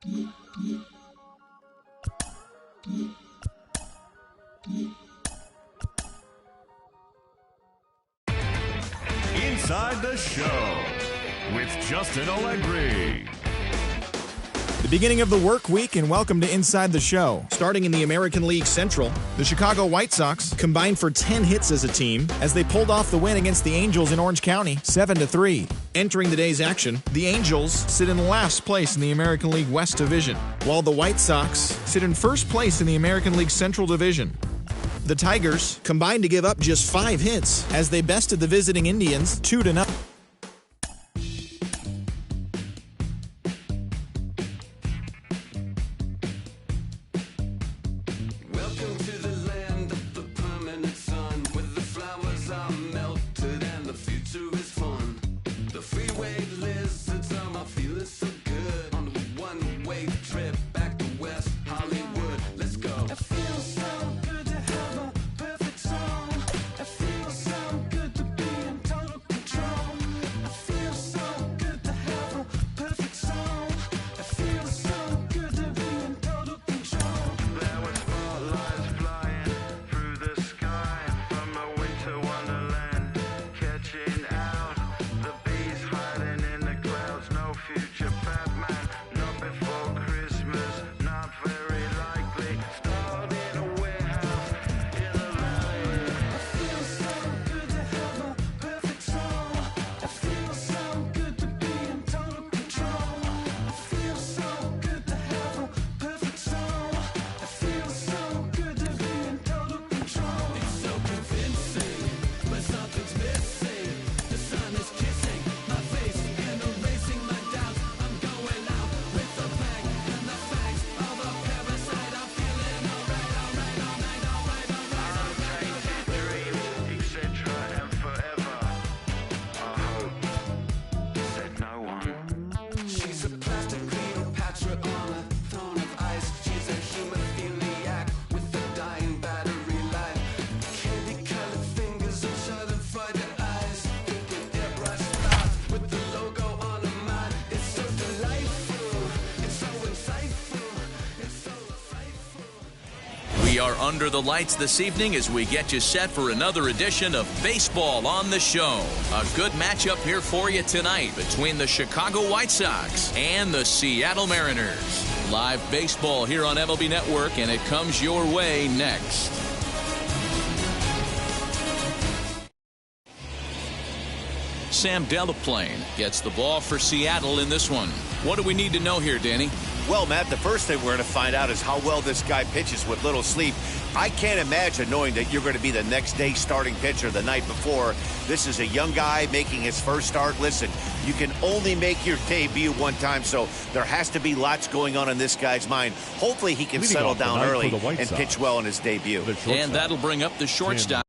Inside the Show with Justin Allegri. The beginning of the work week, and welcome to Inside the Show. Starting in the American League Central, the Chicago White Sox combined for 10 hits as a team as they pulled off the win against the Angels in Orange County, 7-3. Entering the day's action, the Angels sit in last place in the American League West Division, while the White Sox sit in first place in the American League Central Division. The Tigers combined to give up just 5 hits as they bested the visiting Indians 2-0. We are under the lights this evening as we get you set for another edition of Baseball on the Show. A good matchup here for you tonight between the Chicago White Sox and the Seattle Mariners. Live baseball here on MLB Network, and it comes your way next. Sam Delaplane gets the ball for Seattle in this one. What do we need to know here, Danny? Well, Matt, the first thing we're going to find out is how well this guy pitches with little sleep. I can't imagine knowing that you're going to be the next day starting pitcher the night before. This is a young guy making his first start. Listen, you can only make your debut one time, so there has to be lots going on in this guy's mind. Hopefully he can settle down early and pitch well in his debut. And that'll bring up the shortstop.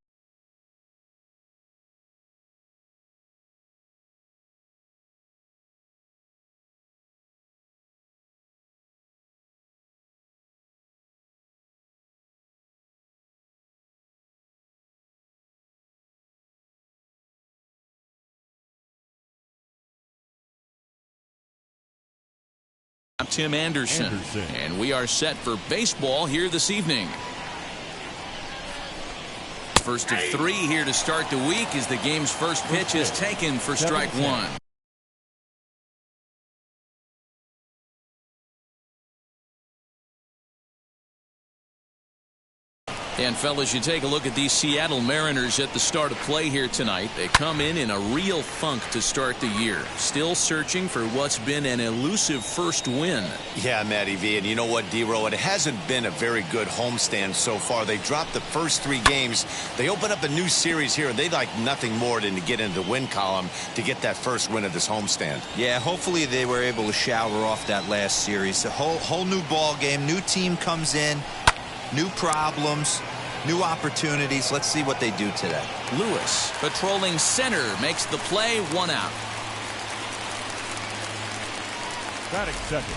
I'm Tim Anderson, and we are set for baseball here this evening. First of 3 here to start the week as the game's first pitch is taken for strike 1. And fellas, you take a look at these Seattle Mariners at the start of play here tonight. They come in a real funk to start the year. Still searching for what's been an elusive first win. Yeah, Matty V, and you know what, D-Row, it hasn't been a very good homestand so far. They dropped the first 3 games. They open up a new series here, and they'd like nothing more than to get into the win column to get that first win of this homestand. Yeah, hopefully they were able to shower off that last series. A whole new ball game, new team comes in, new problems, new opportunities. Let's see what they do today. Lewis patrolling center makes the play, 1 out. Batting second.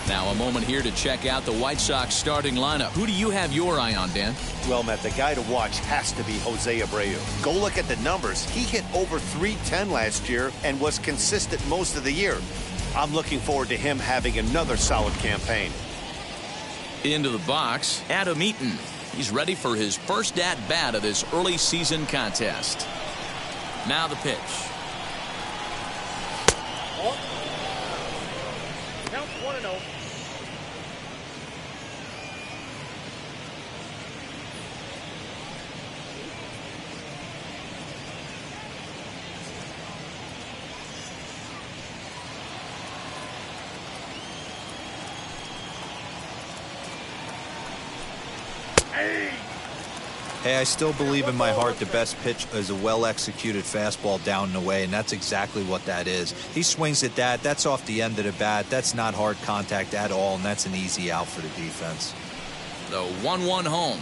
Now a moment here to check out the White Sox starting lineup. Who do you have your eye on, Dan? Well, Matt, the guy to watch has to be Jose Abreu. Go look at the numbers. He hit over .310 last year and was consistent most of the year. I'm looking forward to him having another solid campaign. Into the box, Adam Eaton. He's ready for his first at-bat of this early season contest. Now the pitch. Count 1-0. Hey, I still believe in my heart the best pitch is a well-executed fastball down and away, and that's exactly what that is. He swings at that. That's off the end of the bat. That's not hard contact at all, and that's an easy out for the defense. The 1-1 home.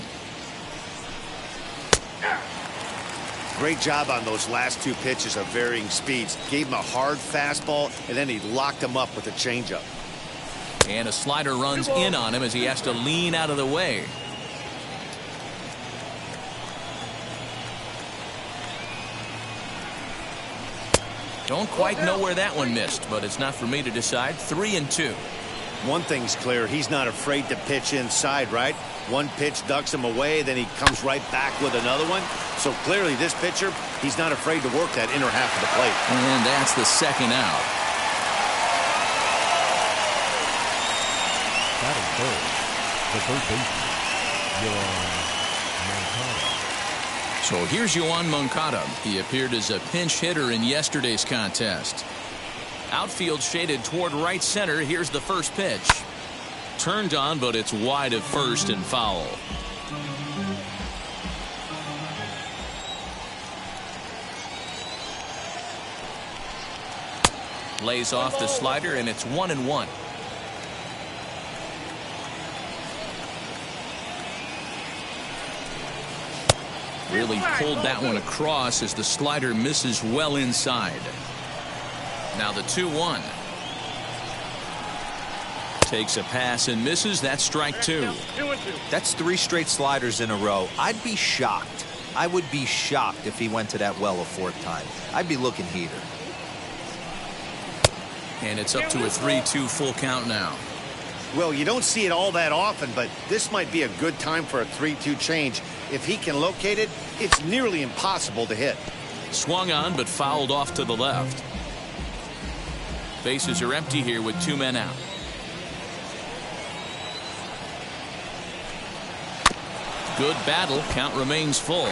Great job on those last two pitches of varying speeds. Gave him a hard fastball, and then he locked him up with a changeup. And a slider runs in on him as he has to lean out of the way. Don't quite know where that one missed, but it's not for me to decide. 3-2. One thing's clear, he's not afraid to pitch inside, right? One pitch ducks him away, then he comes right back with another one. So clearly this pitcher, he's not afraid to work that inner half of the plate. And that's the second out. Batting third, the third baseman, Yoan Moncada. So here's Yoan Moncada. He appeared as a pinch hitter in yesterday's contest. Outfield shaded toward right center. Here's the first pitch. Turned on, but it's wide of first and foul. Lays off the slider, and it's 1-1. Really pulled that one across as the slider misses well inside. Now the 2-1. Takes a pass and misses. That's strike two. That's 3 straight sliders in a row. I'd be shocked. I would be shocked if he went to that well a 4th time. I'd be looking heater. And it's up to a 3-2 full count now. Well, you don't see it all that often, but this might be a good time for a 3-2 change. If he can locate it, it's nearly impossible to hit. Swung on, but fouled off to the left. Bases are empty here with 2 men out. Good battle. Count remains full.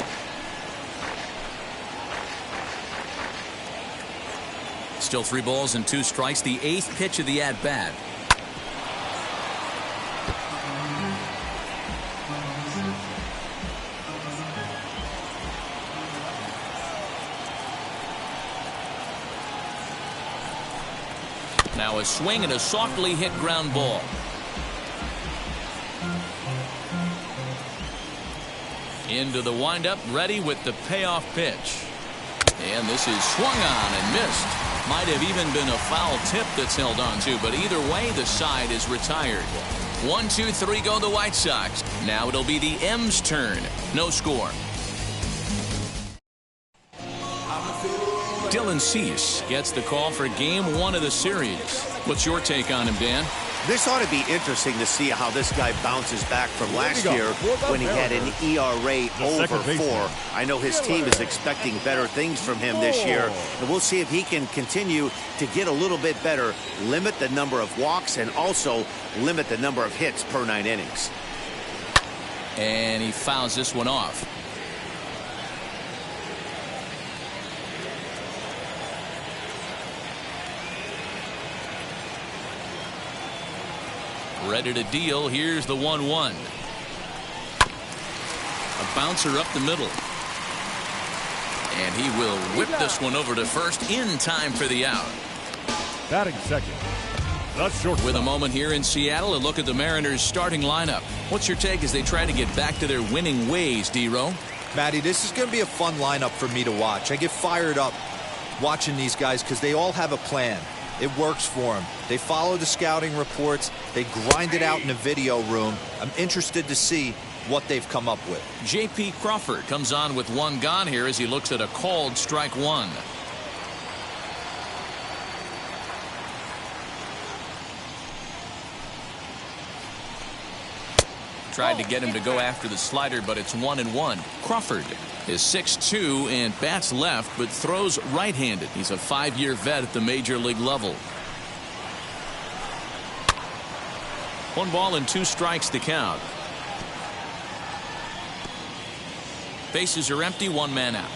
Still 3 balls and 2 strikes. The 8th pitch of the at-bat. Now a swing and a softly hit ground ball. Into the windup, ready with the payoff pitch. And this is swung on and missed. Might have even been a foul tip that's held on to, but either way, the side is retired. 1, 2, 3 go the White Sox. Now it'll be the M's turn. No score. Dylan Cease gets the call for game 1 of the series. What's your take on him, Dan? This ought to be interesting to see how this guy bounces back from last year when he had an ERA over 4. I know his team is expecting better things from him this year, and we'll see if he can continue to get a little bit better, limit the number of walks, and also limit the number of hits per 9 innings. And he fouls this one off. Ready to deal. Here's the 1-1. A bouncer up the middle. And he will whip this one over to first in time for the out. Batting second, the shortstop. With a moment here in Seattle, a look at the Mariners' starting lineup. What's your take as they try to get back to their winning ways, D-Row? Matty, this is going to be a fun lineup for me to watch. I get fired up watching these guys because they all have a plan. It works for them. They follow the scouting reports. They grind it out in the video room. I'm interested to see what they've come up with. J.P. Crawford comes on with 1 gone here as he looks at a called strike 1. Tried to get him to go after the slider, but it's 1-1. Crawford is 6'2" and bats left, but throws right-handed. He's a 5-year vet at the major league level. 1 ball and 2 strikes to count. Bases are empty, 1 man out.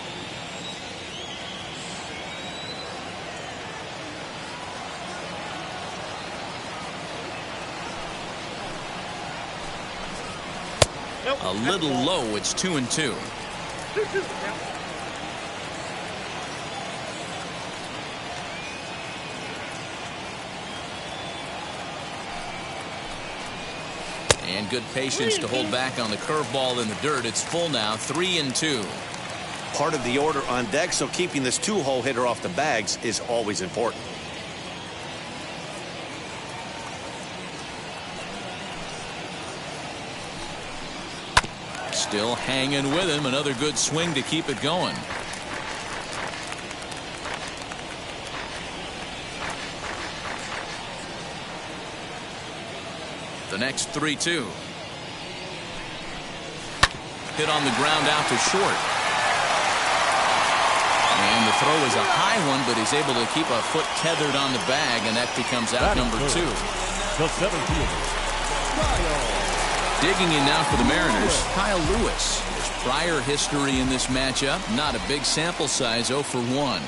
A little low. It's 2-2. And good patience to hold back on the curveball in the dirt. It's full now, 3-2. Part of the order on deck, so keeping this 2-hole hitter off the bags is always important. Still hanging with him. Another good swing to keep it going. The next 3-2. Hit on the ground out to short. And the throw is a high one, but he's able to keep a foot tethered on the bag, and that becomes out number 2. The 7th fielder. Digging in now for the Mariners, Kyle Lewis. His prior history in this matchup, not a big sample size, 0 for 1.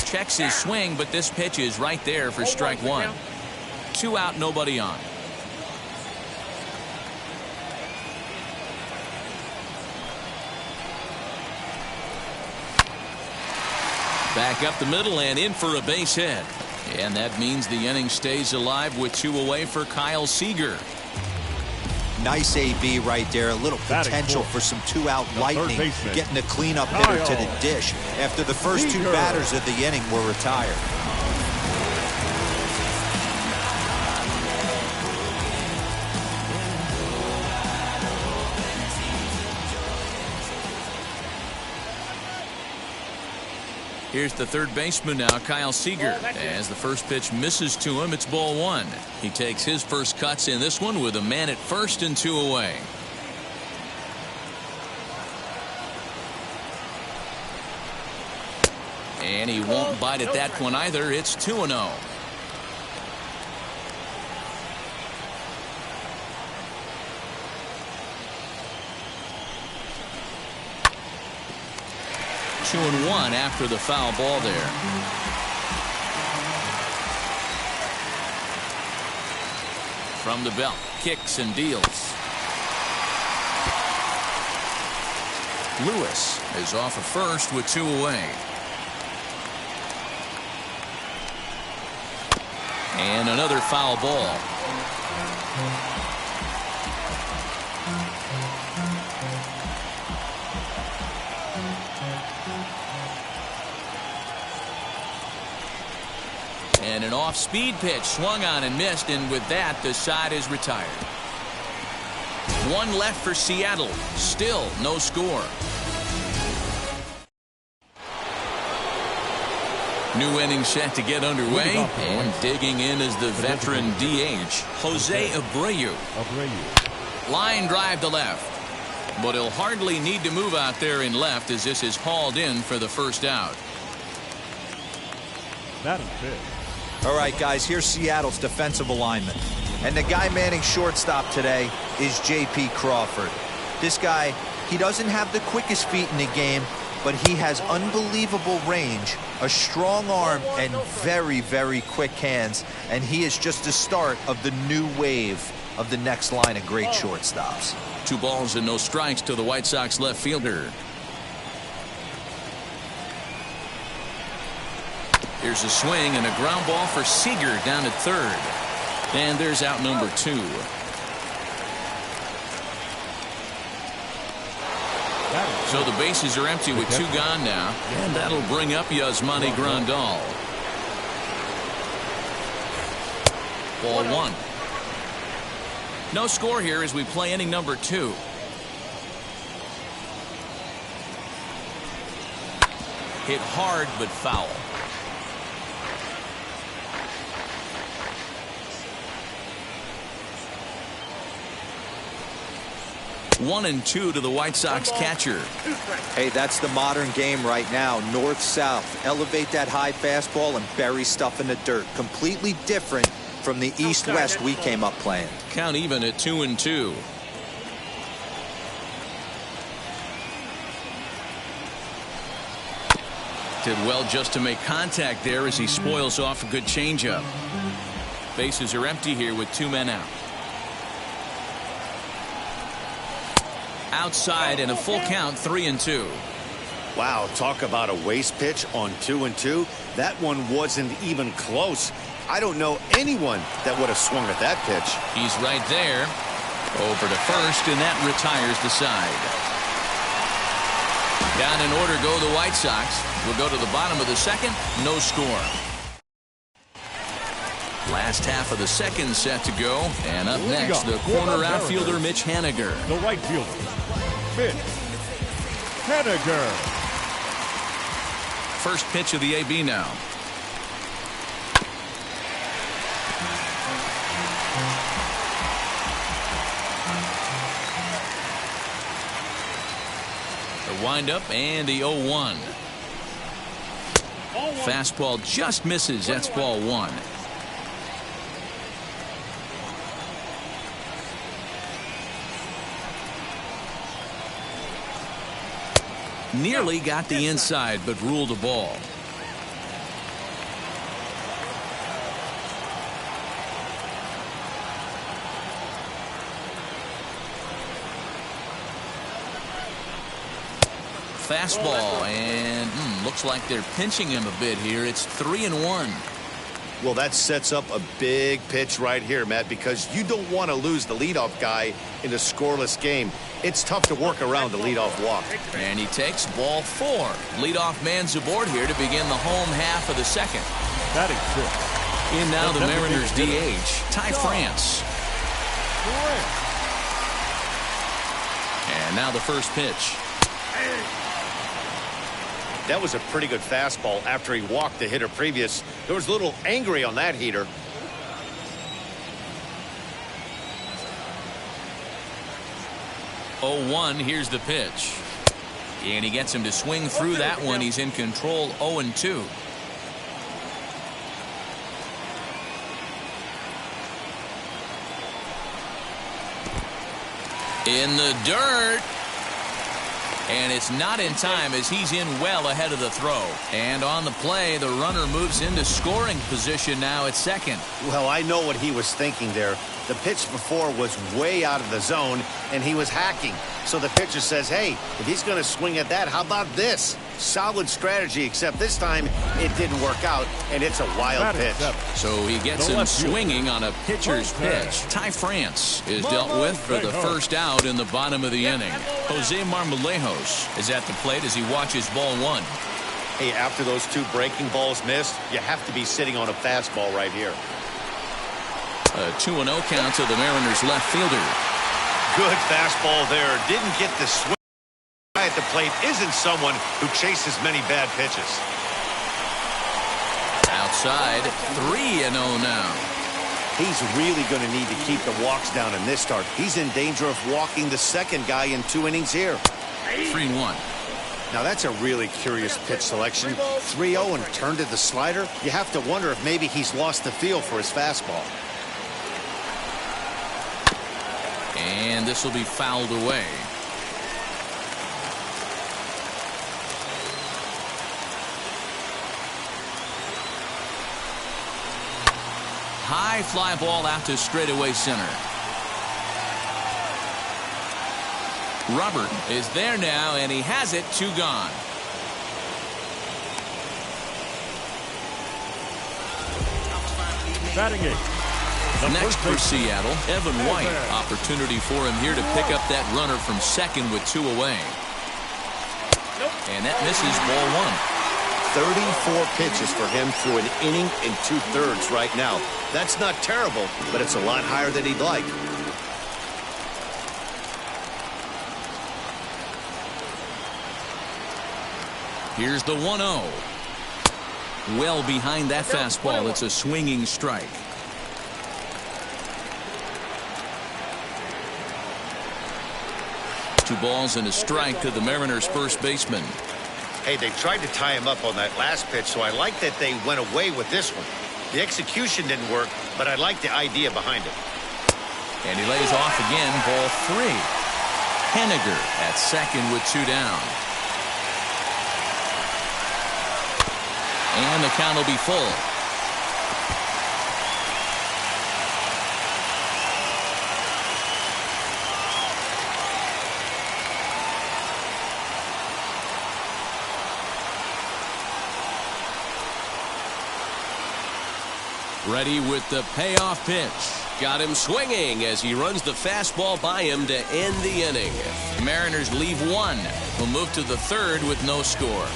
Checks his swing, but this pitch is right there for strike 1. 2 out, nobody on. Back up the middle and in for a base hit. And that means the inning stays alive with 2 away for Kyle Seager. Nice AB right there. A little potential for some 2-out lightning, getting a cleanup hitter to the dish after the first 2 batters of the inning were retired. Here's the third baseman now, Kyle Seager. As the first pitch misses to him, it's ball 1. He takes his first cuts in this one with a man at first and 2 away. And he won't bite at that one either. It's 2-0. Two and 1 after the foul ball there. From the belt, kicks and deals. Lewis is off at first with 2 away. And another foul ball. And an off-speed pitch swung on and missed, and with that, the side is retired. 1 left for Seattle. Still no score. New inning set to get underway, and digging in is the veteran DH, Jose Abreu. Line drive to left, but he'll hardly need to move out there in left as this is hauled in for the first out. Batting fifth. All right, guys, here's Seattle's defensive alignment. And the guy manning shortstop today is J.P. Crawford. This guy, he doesn't have the quickest feet in the game, but he has unbelievable range, a strong arm, and very, very quick hands. And he is just the start of the new wave of the next line of great shortstops. 2 balls and no strikes to the White Sox left fielder. Here's a swing and a ground ball for Seager down at third. And there's out number 2. So the bases are empty with 2 gone now. And that'll bring up Yasmani Grandal. Ball 1. No score here as we play inning number 2. Hit hard but foul. 1-2 to the White Sox catcher. Hey, that's the modern game right now. North-south. Elevate that high fastball and bury stuff in the dirt. Completely different from the east-west we came up playing. Count even at 2-2. Did well just to make contact there as he spoils off a good changeup. Bases are empty here with 2 men out. Outside and a full count, 3-2. Wow, talk about a waste pitch on 2-2. That one wasn't even close. I don't know anyone that would have swung at that pitch. He's right there. Over to first, and that retires the side. Down in order go the White Sox. We'll go to the bottom of the second. No score. Last half of the second set to go. And up next, the corner outfielder, Mitch Haniger. The right fielder, Mitch Haniger. First pitch of the AB now. The windup and the 0-1. Fastball just misses. That's ball 1. Nearly got the inside, but ruled a ball. Fastball, and looks like they're pinching him a bit here. It's 3-1. Well, that sets up a big pitch right here, Matt, because you don't want to lose the leadoff guy in a scoreless game. It's tough to work around the leadoff walk. And he takes ball 4. Leadoff man's aboard here to begin the home half of the second. Batting fifth. In now the Mariners DH, Ty France. And now the first pitch. That was a pretty good fastball after he walked the hitter previous. There was a little angry on that heater. Oh, 1, here's the pitch. And he gets him to swing through that one. He's in control, 0-2. In the dirt. And it's not in time as he's in well ahead of the throw. And on the play, the runner moves into scoring position now at second. Well, I know what he was thinking there. The pitch before was way out of the zone, and he was hacking. So the pitcher says, hey, if he's going to swing at that, how about this? Solid strategy, except this time it didn't work out, and it's a wild pitch. So he gets him swinging on a pitcher's pitch. Ty France is dealt with for the first out in the bottom of the inning. Jose Marmolejos is at the plate as he watches ball 1. Hey, after those 2 breaking balls missed, you have to be sitting on a fastball right here. A 2-0 count to the Mariners left fielder. Good fastball there. Didn't get the swing. Guy at the plate isn't someone who chases many bad pitches. Outside, 3-0 now. He's really going to need to keep the walks down in this start. He's in danger of walking the second guy in 2 innings here. 3-1. Now that's a really curious pitch selection. 3-0 and turned to the slider. You have to wonder if maybe he's lost the feel for his fastball. And this will be fouled away. High fly ball out to straightaway center. Robert is there now, and he has it. 2 gone. Batting 8. Next for Seattle, Evan White. Opportunity for him here to pick up that runner from second with 2 away. And that misses ball 1. 34 pitches for him through an inning and 2/3 right now. That's not terrible, but it's a lot higher than he'd like. Here's the 1-0. Well behind that fastball. It's a swinging strike. 2 balls and a strike to the Mariners' first baseman. Hey, they tried to tie him up on that last pitch, so I like that they went away with this one. The execution didn't work, but I like the idea behind it. And he lays off again, ball 3. Henniger at second with 2 down. And the count will be full. Ready with the payoff pitch. Got him swinging as he runs the fastball by him to end the inning. Mariners leave 1. We'll move to the 3rd with no score.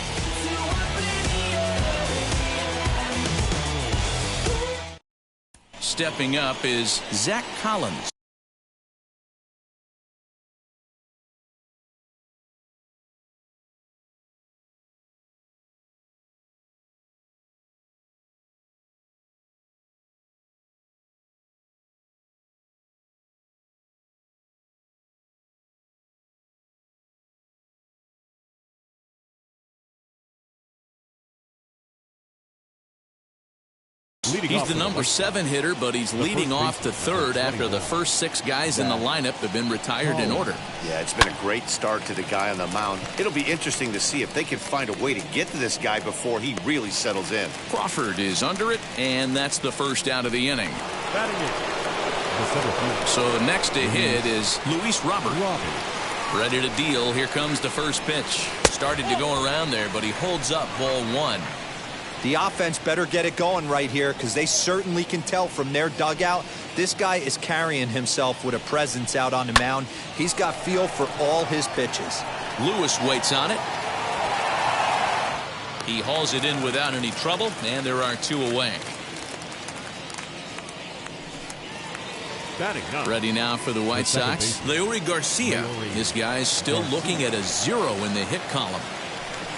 Stepping up is Zach Collins. He's the number 7 hitter, but he's leading off to 3rd after the first 6 guys in the lineup have been retired in order. Yeah, it's been a great start to the guy on the mound. It'll be interesting to see if they can find a way to get to this guy before he really settles in. Crawford is under it, and that's the first out of the inning. So the next to hit is Luis Robert. Ready to deal. Here comes the first pitch. Started to go around there, but he holds up ball 1. The offense better get it going right here because they certainly can tell from their dugout this guy is carrying himself with a presence out on the mound. He's got feel for all his pitches. Lewis waits on it. He hauls it in without any trouble, and there are 2 away. Ready now for the White Sox. Leury Garcia. This guy's still looking at a 0 in the hit column.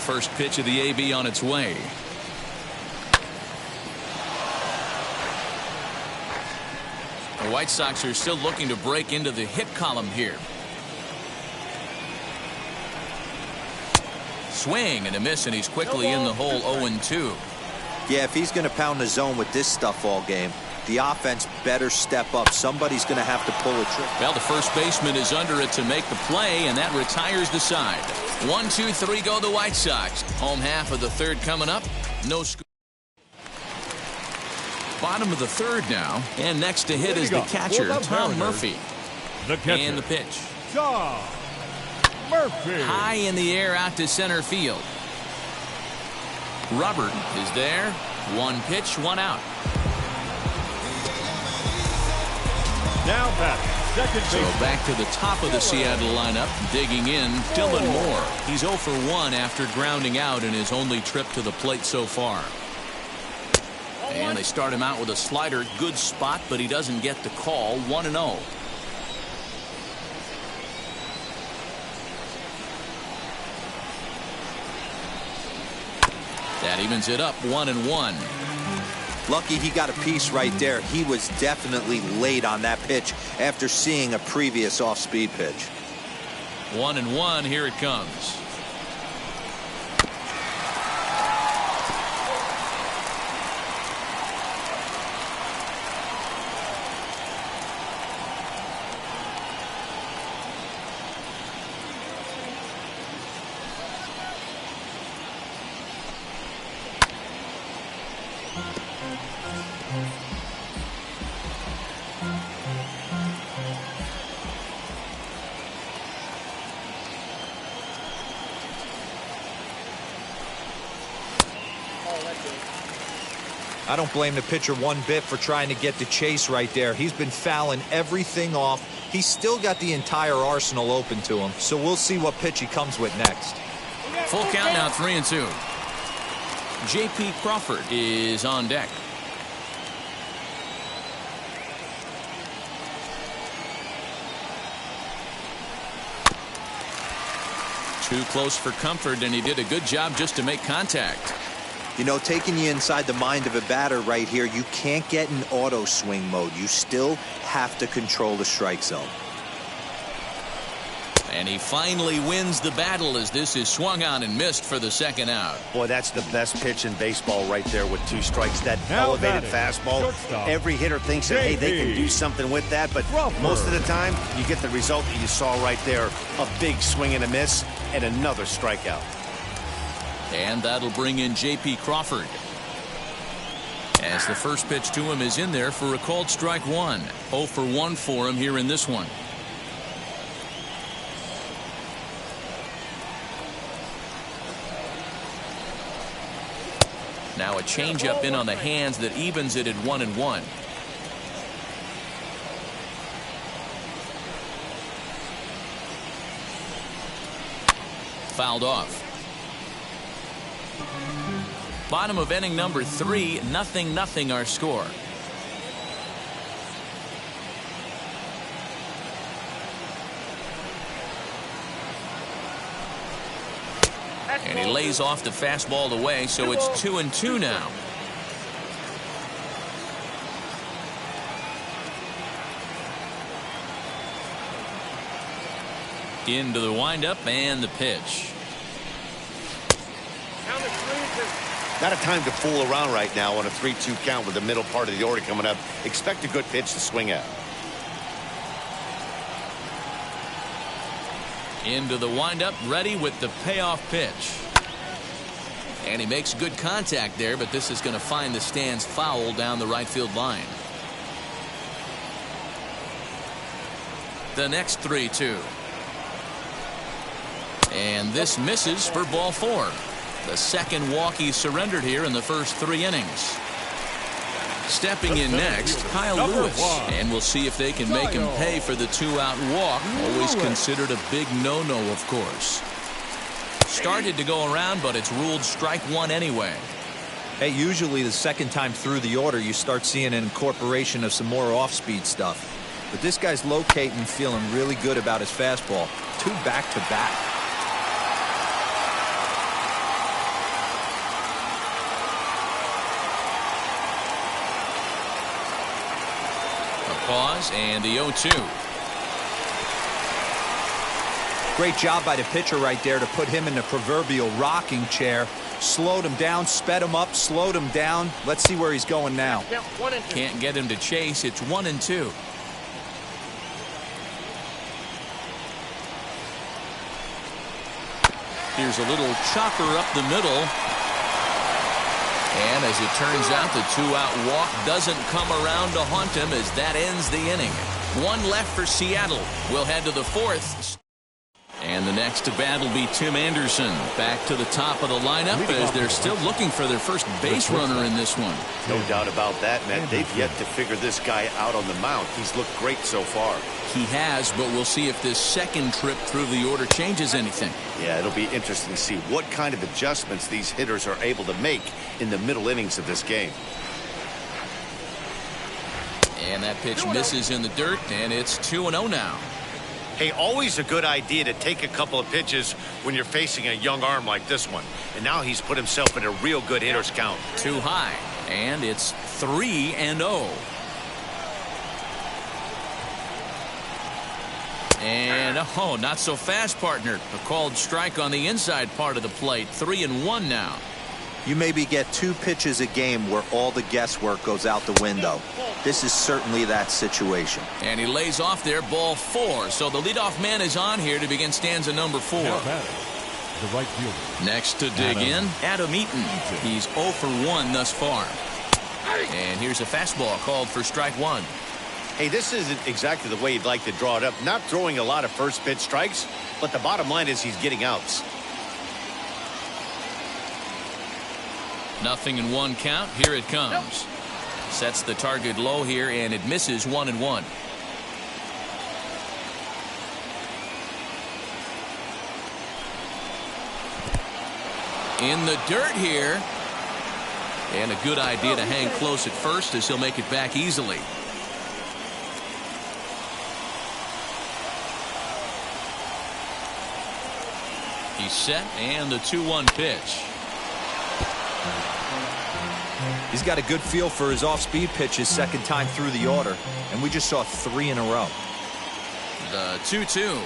First pitch of the AB on its way. The White Sox are still looking to break into the hit column here. Swing and a miss, and he's quickly in the hole 0-2. Yeah, if he's going to pound the zone with this stuff all game, the offense better step up. Somebody's going to have to pull a trick. Well, the first baseman is under it to make the play, and that retires the side. 1, 2, 3 go the White Sox. Home half of the 3rd coming up. No score. Bottom of the 3rd now, and next to hit is the catcher, Tom Murphy. And the pitch. Tom Murphy. High in the air out to center field. Robert is there. 1 pitch, 1 out. Now back, second base. So back to the top of the Seattle lineup, digging in, Dylan Moore. He's 0 for 1 after grounding out in his only trip to the plate so far. And they start him out with a slider. Good spot, but he doesn't get the call. 1-0. That evens it up 1-1. Lucky he got a piece right there. He was definitely late on that pitch after seeing a previous off-speed pitch. 1-1. Here it comes. I don't blame the pitcher one bit for trying to get the chase right there. He's been fouling everything off. He's still got the entire arsenal open to him, so we'll see what pitch he comes with next. Full count now, 3-2. J.P. Crawford is on deck. Too close for comfort, and he did a good job just to make contact. You know, taking you inside the mind of a batter right here, you can't get in auto swing mode. You still have to control the strike zone. And he finally wins the battle as this is swung on and missed for the second out. Boy, that's the best pitch in baseball right there with 2 strikes. That Now elevated batting, fastball. shortstop, Every hitter thinks that, hey, they can do something with that. But most of the time, you get the result that you saw right there. A big swing and a miss and another strikeout. And that'll bring in J.P. Crawford. As the first pitch to him is in there for a called strike one. 0 for 1 for him here in this one. Now a changeup in on the hands that evens it at 1-1. Fouled off. Bottom of inning number 3, 0-0 our score. And he lays off the fastball away, so it's 2-2 now. Into the windup and the pitch. Not a time to fool around right now on a 3-2 count with the middle part of the order coming up. Expect a good pitch to swing at. Into the windup, ready with the payoff pitch. And he makes good contact there, but this is going to find the stands foul down the right field line. The next 3-2. And this misses for ball 4. The second walk he surrendered here in the first 3 innings. Stepping in next, Kyle Lewis. And we'll see if they can make him pay for the 2-out walk. Always considered a big no-no, of course. Started to go around, but it's ruled strike 1 anyway. Hey, usually the second time through the order, you start seeing an incorporation of some more off-speed stuff. But this guy's locating, feeling really good about his fastball. 2 back-to-back. Pause and the 0-2. Great job by the pitcher right there to put him in the proverbial rocking chair. Slowed him down, sped him up, slowed him down. Let's see where he's going now. Can't get him to chase. It's 1-2. Here's a little chopper up the middle. And as it turns out, the 2-out walk doesn't come around to haunt him as that ends the inning. 1 left for Seattle. We'll head to the 4th. And the next to bat will be Tim Anderson. Back to the top of the lineup as they're still looking for their first base runner in this one. No doubt about that, man. They've yet to figure this guy out on the mound. He's looked great so far. He has, but we'll see if this second trip through the order changes anything. Yeah, it'll be interesting to see what kind of adjustments these hitters are able to make in the middle innings of this game. And that pitch misses in the dirt, and it's 2-0 now. Hey, always a good idea to take a couple of pitches when you're facing a young arm like this one. And now he's put himself in a real good hitter's count. Too high, and it's 3-0. And, oh, not so fast, partner. A called strike on the inside part of the plate. 3-1 now. You maybe get 2 pitches a game where all the guesswork goes out the window. This is certainly that situation. And he lays off there, ball 4. So the leadoff man is on here to begin stanza number 4. Now batting, the right fielder. Next to dig in, Adam Eaton. He's 0 for 1 thus far. And here's a fastball called for strike 1. Hey, this isn't exactly the way you'd like to draw it up. Not throwing a lot of first pitch strikes, but the bottom line is he's getting outs. 0-1 count. Here it comes. Sets the target low here, and it misses 1-1. In the dirt here. And a good idea to hang close at first as he'll make it back easily. He's set, and the 2-1 pitch. He's got a good feel for his off-speed pitches second time through the order, and we just saw 3 in a row. The 2-2.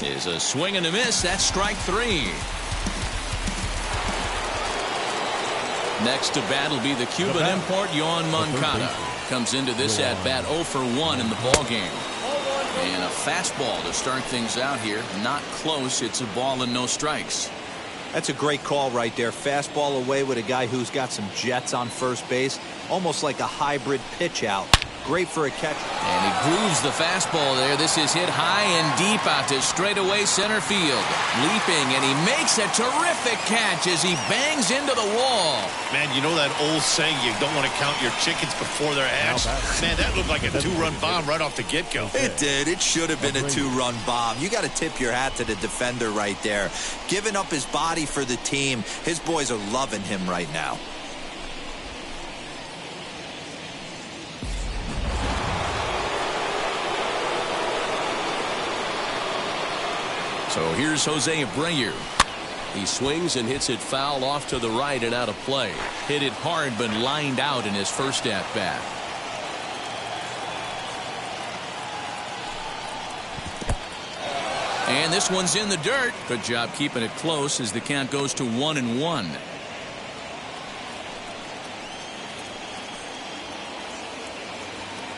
Is a swing and a miss. That's strike 3. Next to bat will be the Cuban import, Yohan Moncada. Comes into this at bat 0 for 1 in the ball game. And a fastball to start things out here. Not close. It's a ball and no strikes. That's a great call right there. Fastball away with a guy who's got some jets on first base. Almost like a hybrid pitch out. Great for a catch. And he grooves the fastball there. This is hit high and deep out to straightaway center field. Leaping, and he makes a terrific catch as he bangs into the wall. Man, you know that old saying, you don't want to count your chickens before they're hatched? Man, that looked like a two-run bomb right off the get-go. It did. It should have been a two-run bomb. You got to tip your hat to the defender right there. Giving up his body for the team. His boys are loving him right now. So here's Jose Abreu. He swings and hits it foul off to the right and out of play. Hit it hard but lined out in his first at-bat. And this one's in the dirt. Good job keeping it close as the count goes to 1-1.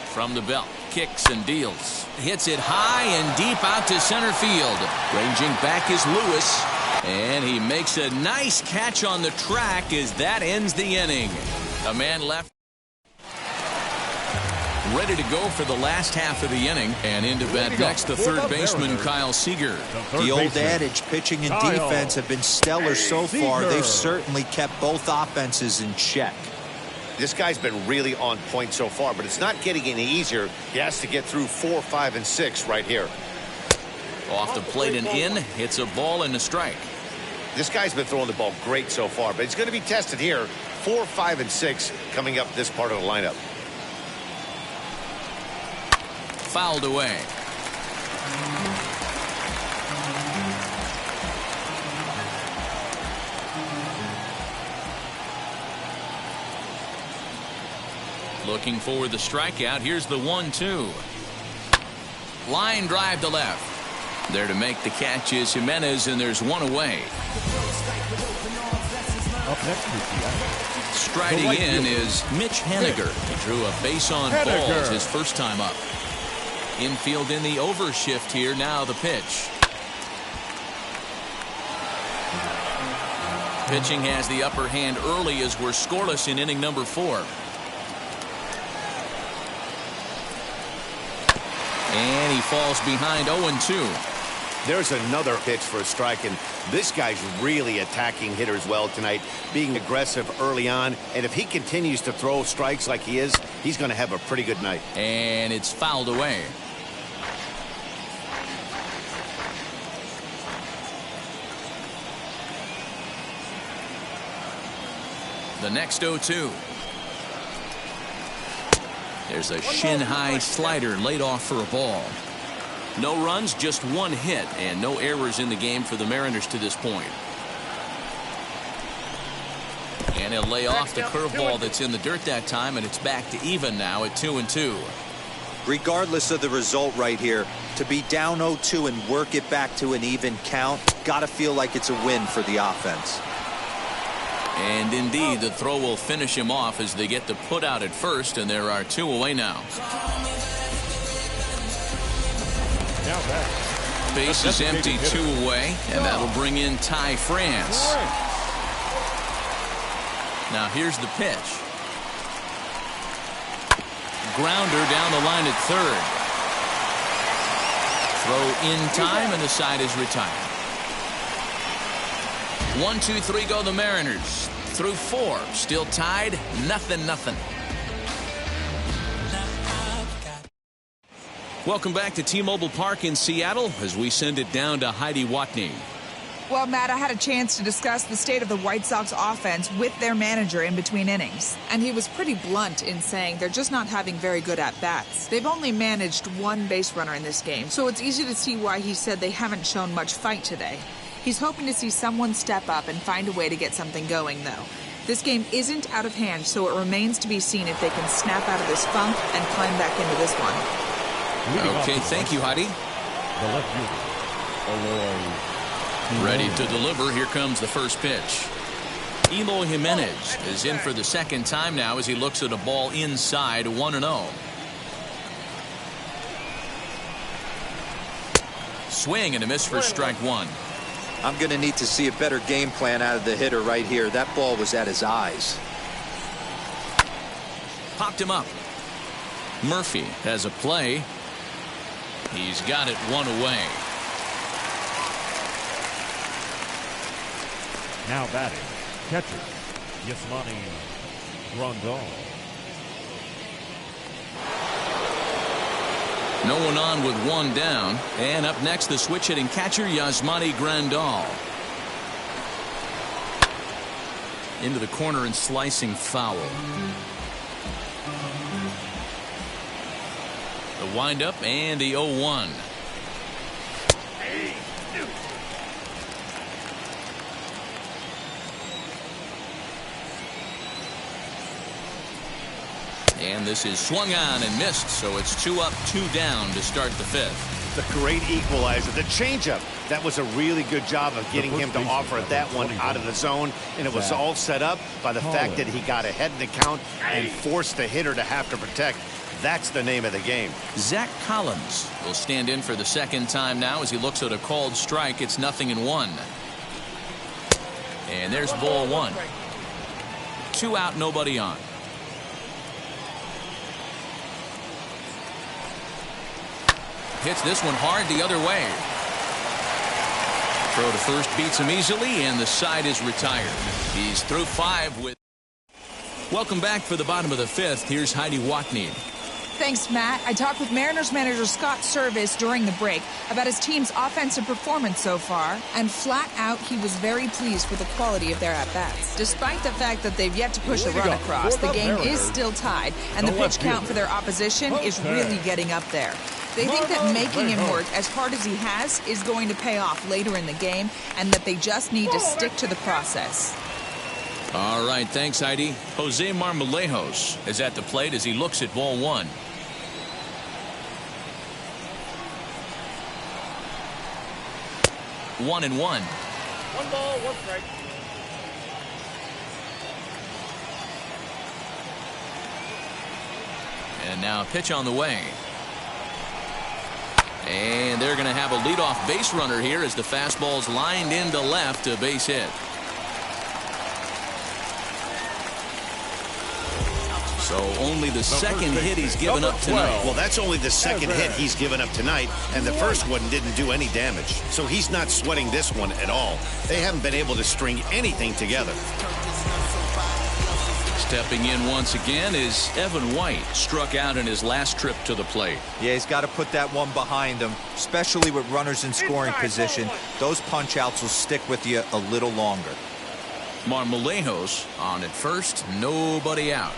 From the belt, kicks and deals. Hits it high and deep out to center field. Ranging back is Lewis. And he makes a nice catch on the track as that ends the inning. A man left. Ready to go for the last half of the inning. And into bat next, the third baseman, Kyle Seager. The old adage, pitching and defense have been stellar so far. They've certainly kept both offenses in check. This guy's been really on point so far, but it's not getting any easier. He has to get through 4, 5, and 6 right here. Off the plate and in. Hits a ball and a strike. This guy's been throwing the ball great so far, but he's going to be tested here. 4, 5, and 6 coming up this part of the lineup. Fouled away. Looking for the strikeout. Here's the 1-2. Line drive to left. There to make the catch is Jimenez, and there's one away. Up next, striding in is Mitch Haniger. He drew a base on balls his first time up. Infield in the overshift here. Now the pitch. Pitching has the upper hand early as we're scoreless in inning number 4. And he falls behind 0-2. There's another pitch for a strike, and this guy's really attacking hitters well tonight, being aggressive early on. And if he continues to throw strikes like he is, he's going to have a pretty good night. And it's fouled away. The next 0-2. There's a shin-high slider laid off for a ball. No runs, just one hit, and no errors in the game for the Mariners to this point. And he'll lay off the curveball that's in the dirt that time, and it's back to even now at 2-2. Regardless of the result right here, to be down 0-2 and work it back to an even count, gotta feel like it's a win for the offense. And indeed, the throw will finish him off as they get the put out at first, and there are 2 away now. Base is empty, 2 away, and that'll bring in Ty France. Now here's the pitch. Grounder down the line at third. Throw in time, and the side is retired. 1, 2, 3 go the Mariners. Through 4, still tied, 0-0. Welcome back to T-Mobile Park in Seattle as we send it down to Heidi Watney. Well, Matt, I had a chance to discuss the state of the White Sox offense with their manager in between innings. And he was pretty blunt in saying they're just not having very good at-bats. They've only managed 1 base runner in this game, so it's easy to see why he said they haven't shown much fight today. He's hoping to see someone step up and find a way to get something going, though. This game isn't out of hand, so it remains to be seen if they can snap out of this funk and climb back into this one. Okay, thank you, Heidi. The left fielder, Ready to deliver. Here comes the first pitch. Eloy Jimenez is in for the second time now as he looks at a ball inside 1-0. Swing and a miss for strike one. I'm going to need to see a better game plan out of the hitter right here. That ball was at his eyes. Popped him up. Murphy has a play. He's got it one away. Now batting, catcher, Yasmani Grandal. No one on with one down. And up next, the switch hitting catcher, Yasmani Grandal. Into the corner and slicing foul. The windup and the 0-1. And this is swung on and missed, so it's 2 up, 2 down to start the fifth. The great equalizer, the changeup. That was a really good job of getting him to offer that one out of the zone, and it was all set up by the fact that he got ahead in the count and forced the hitter to have to protect. That's the name of the game. Zach Collins will stand in for the second time now as he looks at a called strike. It's 0-1. And there's ball one. 2 out, nobody on. Hits this one hard the other way. Throw to first beats him easily, and the side is retired. He's through 5 with. Welcome back for the bottom of the fifth. Here's Heidi Watney. Thanks, Matt. I talked with Mariners manager Scott Service during the break about his team's offensive performance so far, and flat out he was very pleased with the quality of their at-bats. Despite the fact that they've yet to push a run across, the game is still tied, and the pitch count for their opposition is really getting up there. They think that making him work as hard as he has is going to pay off later in the game, and that they just need to stick to the process. All right, thanks, Heidi. Jose Marmolejos is at the plate as he looks at ball one. One and one. 1 ball, 1 strike. And now a pitch on the way. And they're going to have a leadoff base runner here as the fastball's lined into left, a base hit. So only the second hit he's given up tonight. Well, that's only the second hit he's given up tonight, and the first one didn't do any damage. So he's not sweating this one at all. They haven't been able to string anything together. Stepping in once again is Evan White, struck out in his last trip to the plate. Yeah, he's got to put that one behind him, especially with runners in scoring position. Those punch-outs will stick with you a little longer. Marmolejos on at first, nobody out.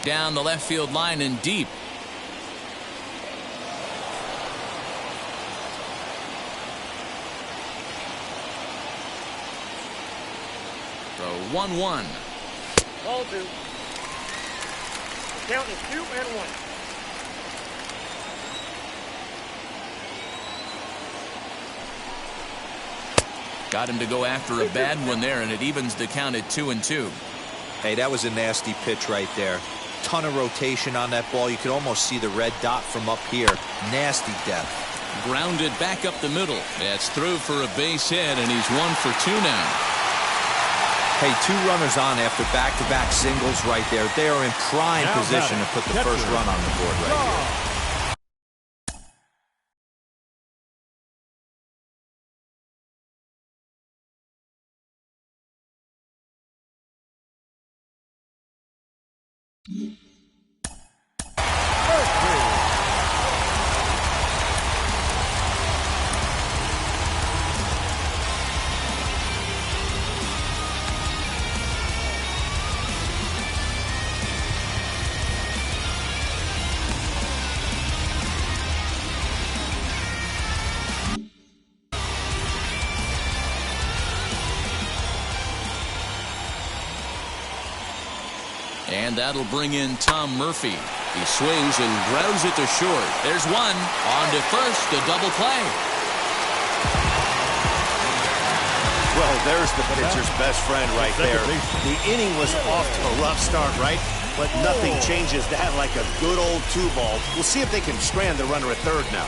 Down the left field line and deep. So 1-1. Ball 2. Count is 2 and 1. Got him to go after a bad one there, and it evens the count at 2-2. Hey, that was a nasty pitch right there. Ton of rotation on that ball. You could almost see the red dot from up here. Nasty depth. Grounded back up the middle. That's through for a base hit, and he's 1 for 2 now. Hey, 2 runners on after back-to-back singles right there. They are in prime position to put the first run on the board right here. And that'll bring in Tom Murphy. He swings and grounds it to short. There's one. On to first, a double play. Well, there's the pitcher's best friend right there. The inning was off to a rough start, right? But nothing changes that like a good old 2-ball. We'll see if they can strand the runner at third now.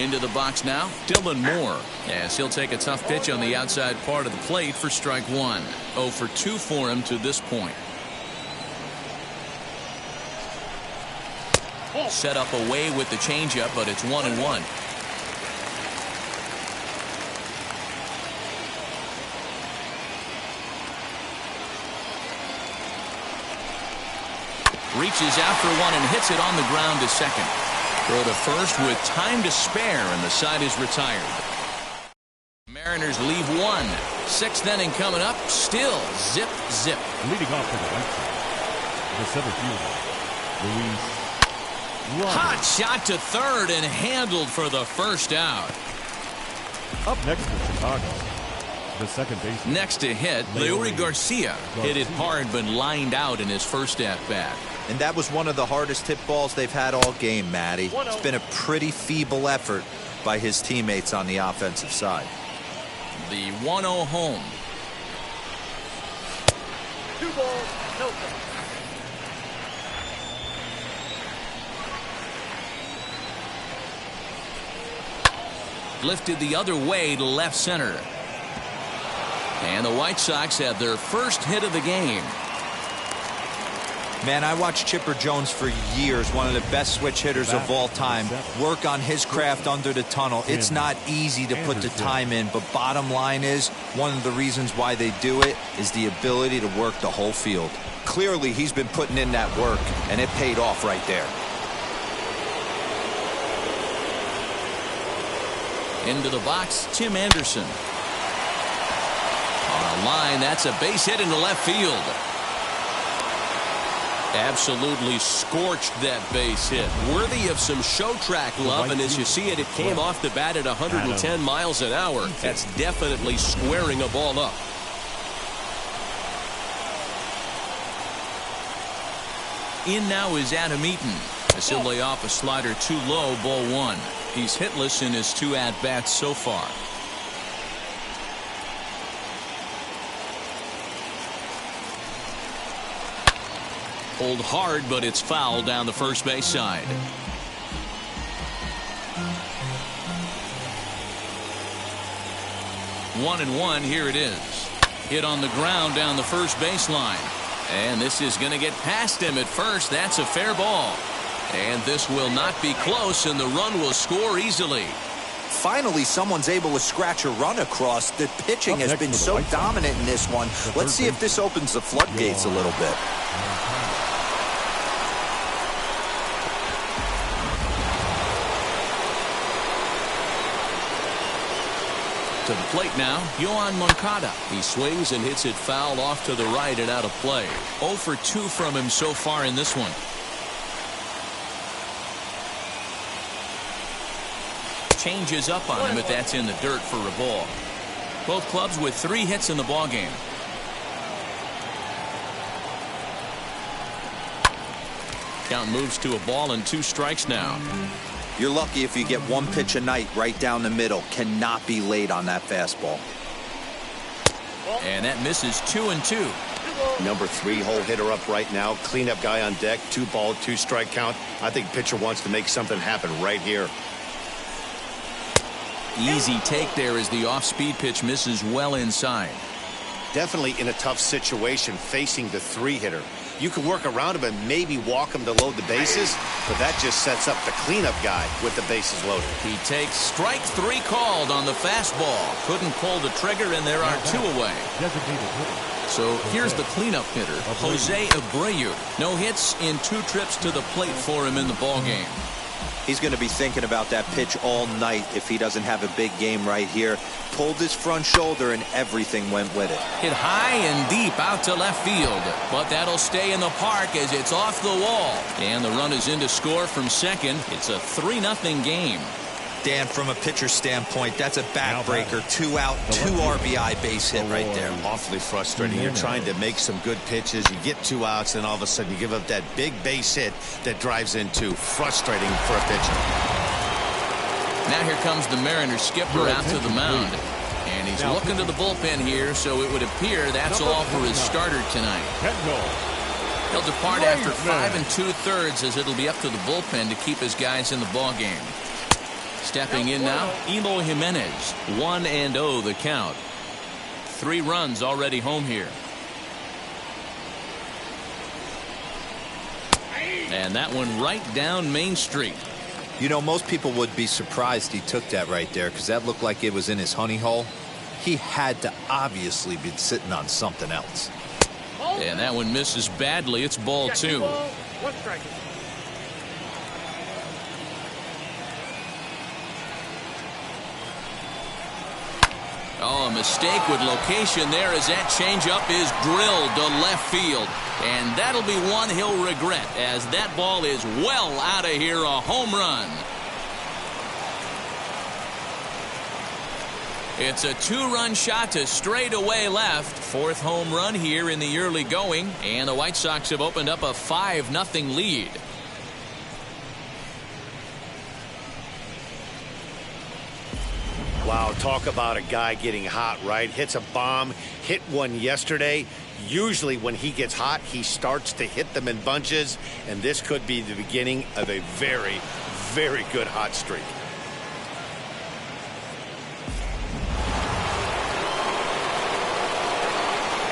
Into the box now, Dylan Moore, as he'll take a tough pitch on the outside part of the plate for strike one. 0 for 2 for him to this point. Set up away with the changeup, but it's 1-1. Reaches out for one and hits it on the ground to second. Throw to first with time to spare, and the side is retired. Mariners leave one. 6th inning coming up. Still zip, zip. Leading off to the right side, the center fielder, Luis. Hot shot to third and handled for the first out. Up next for Chicago, the second baseman. Next to hit, Leury Garcia hit it hard but lined out in his first at-bat. And that was one of the hardest hit balls they've had all game, Matty. It's been a pretty feeble effort by his teammates on the offensive side. The 1-0 home. 2 balls, no strikes. Lifted the other way to left center. And the White Sox have their first hit of the game. Man, I watched Chipper Jones for years, one of the best switch hitters of all time. Work on his craft under the tunnel. It's not easy to put the time in, but bottom line is, one of the reasons why they do it is the ability to work the whole field. Clearly, he's been putting in that work, and it paid off right there. Into the box, Tim Anderson. On a line, that's a base hit into left field. Absolutely scorched that base hit. Worthy of some show track love, and as you see it, it came off the bat at 110 miles an hour. That's definitely squaring a ball up. In now is Adam Eaton. As he'll lay off a slider too low, ball one. He's hitless in his 2 at-bats so far. Pulled hard, but it's foul down the first base side. One and one, here it is. Hit on the ground down the first baseline. And this is going to get past him at first. That's a fair ball. And this will not be close, and the run will score easily. Finally, someone's able to scratch a run across. The pitching has been so dominant in this one. Let's see if this opens the floodgates a little bit. To the plate now, Yohan Moncada. He swings and hits it foul off to the right and out of play. 0 for 2 from him so far in this one. Changes up on him, but that's in the dirt for a ball. Both clubs with 3 hits in the ballgame. Count moves to a ball and 2 strikes now. You're lucky if you get 1 pitch a night right down the middle. Cannot be late on that fastball. And that misses 2-2. Number 3 hole hitter up right now. Cleanup guy on deck. 2 ball, 2 strike count. I think pitcher wants to make something happen right here. Easy take there as the off-speed pitch misses well inside. Definitely in a tough situation facing the 3-hitter. You can work around him and maybe walk him to load the bases, but that just sets up the cleanup guy with the bases loaded. He takes strike 3 called on the fastball. Couldn't pull the trigger, and there are 2 away. So here's the cleanup hitter, Jose Abreu. No hits in 2 trips to the plate for him in the ballgame. He's going to be thinking about that pitch all night if he doesn't have a big game right here. Pulled his front shoulder and everything went with it. Hit high and deep out to left field, but that'll stay in the park as it's off the wall. And the run is in to score from second. It's a 3-0 game. Dan, from a pitcher standpoint, that's a backbreaker. 2 out, 2 RBI base hit right there. Awfully frustrating. You're trying to make some good pitches. You get 2 outs, and all of a sudden you give up that big base hit that drives in 2. Frustrating for a pitcher. Now here comes the Mariners skipper out to the mound. And he's looking to the bullpen here, so it would appear that's all for his starter tonight. He'll depart after 5 2/3 as it'll be up to the bullpen to keep his guys in the ballgame. Stepping in now, Eloy Jimenez. 1-0 the count. 3 runs already home here. And that one right down Main Street. You know, most people would be surprised he took that right there because that looked like it was in his honey hole. He had to obviously be sitting on something else. And that one misses badly. It's ball 2. Oh, a mistake with location there as that changeup is drilled to left field. And that'll be one he'll regret as that ball is well out of here, a home run. It's a 2-run shot to straightaway left. 4th home run here in the early going. And the White Sox have opened up a 5-0 lead. Wow, talk about a guy getting hot, right? Hits a bomb, hit one yesterday. Usually when he gets hot, he starts to hit them in bunches, and this could be the beginning of a very, very good hot streak.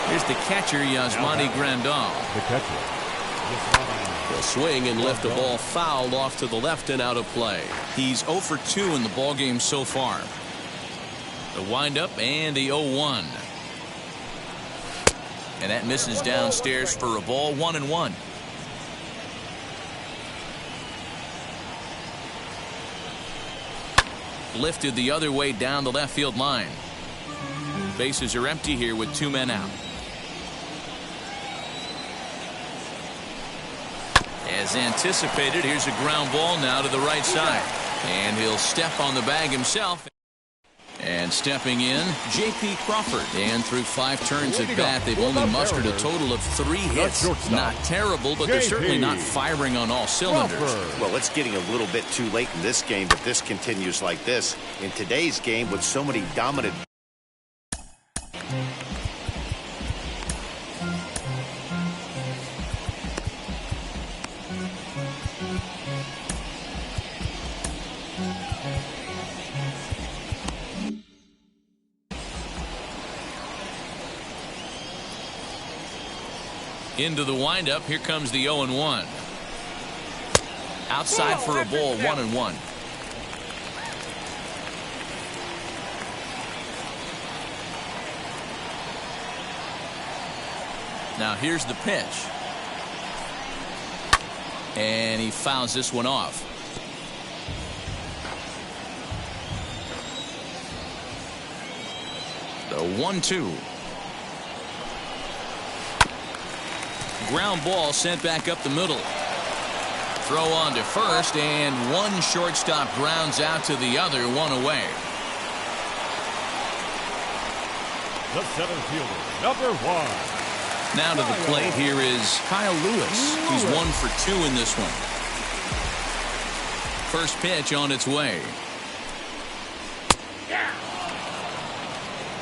Here's the catcher, Yasmani Grandal. The catcher. He'll swing and lift the ball fouled off to the left and out of play. He's 0 for 2 in the ballgame so far. The windup and the 0-1. And that misses downstairs for a ball. 1-1. Lifted the other way down the left field line. Bases are empty here with 2 men out. As anticipated, here's a ground ball now to the right side. And he'll step on the bag himself. And stepping in, J.P. Crawford. And through 5 turns at bat, they've only mustered a total of 3 hits. Not terrible, but they're certainly not firing on all cylinders. Well, it's getting a little bit too late in this game if this continues like this. In today's game with so many dominant... Into the windup, here comes the 0-1. Outside for a ball, 1-1. Now here's the pitch. And he fouls this one off. The 1-2. Ground ball sent back up the middle. Throw on to first, and one shortstop grounds out to the other, 1 away. The center fielder, number 1. Now to the plate, here is Kyle Lewis. He's 1 for 2 in this one. First pitch on its way.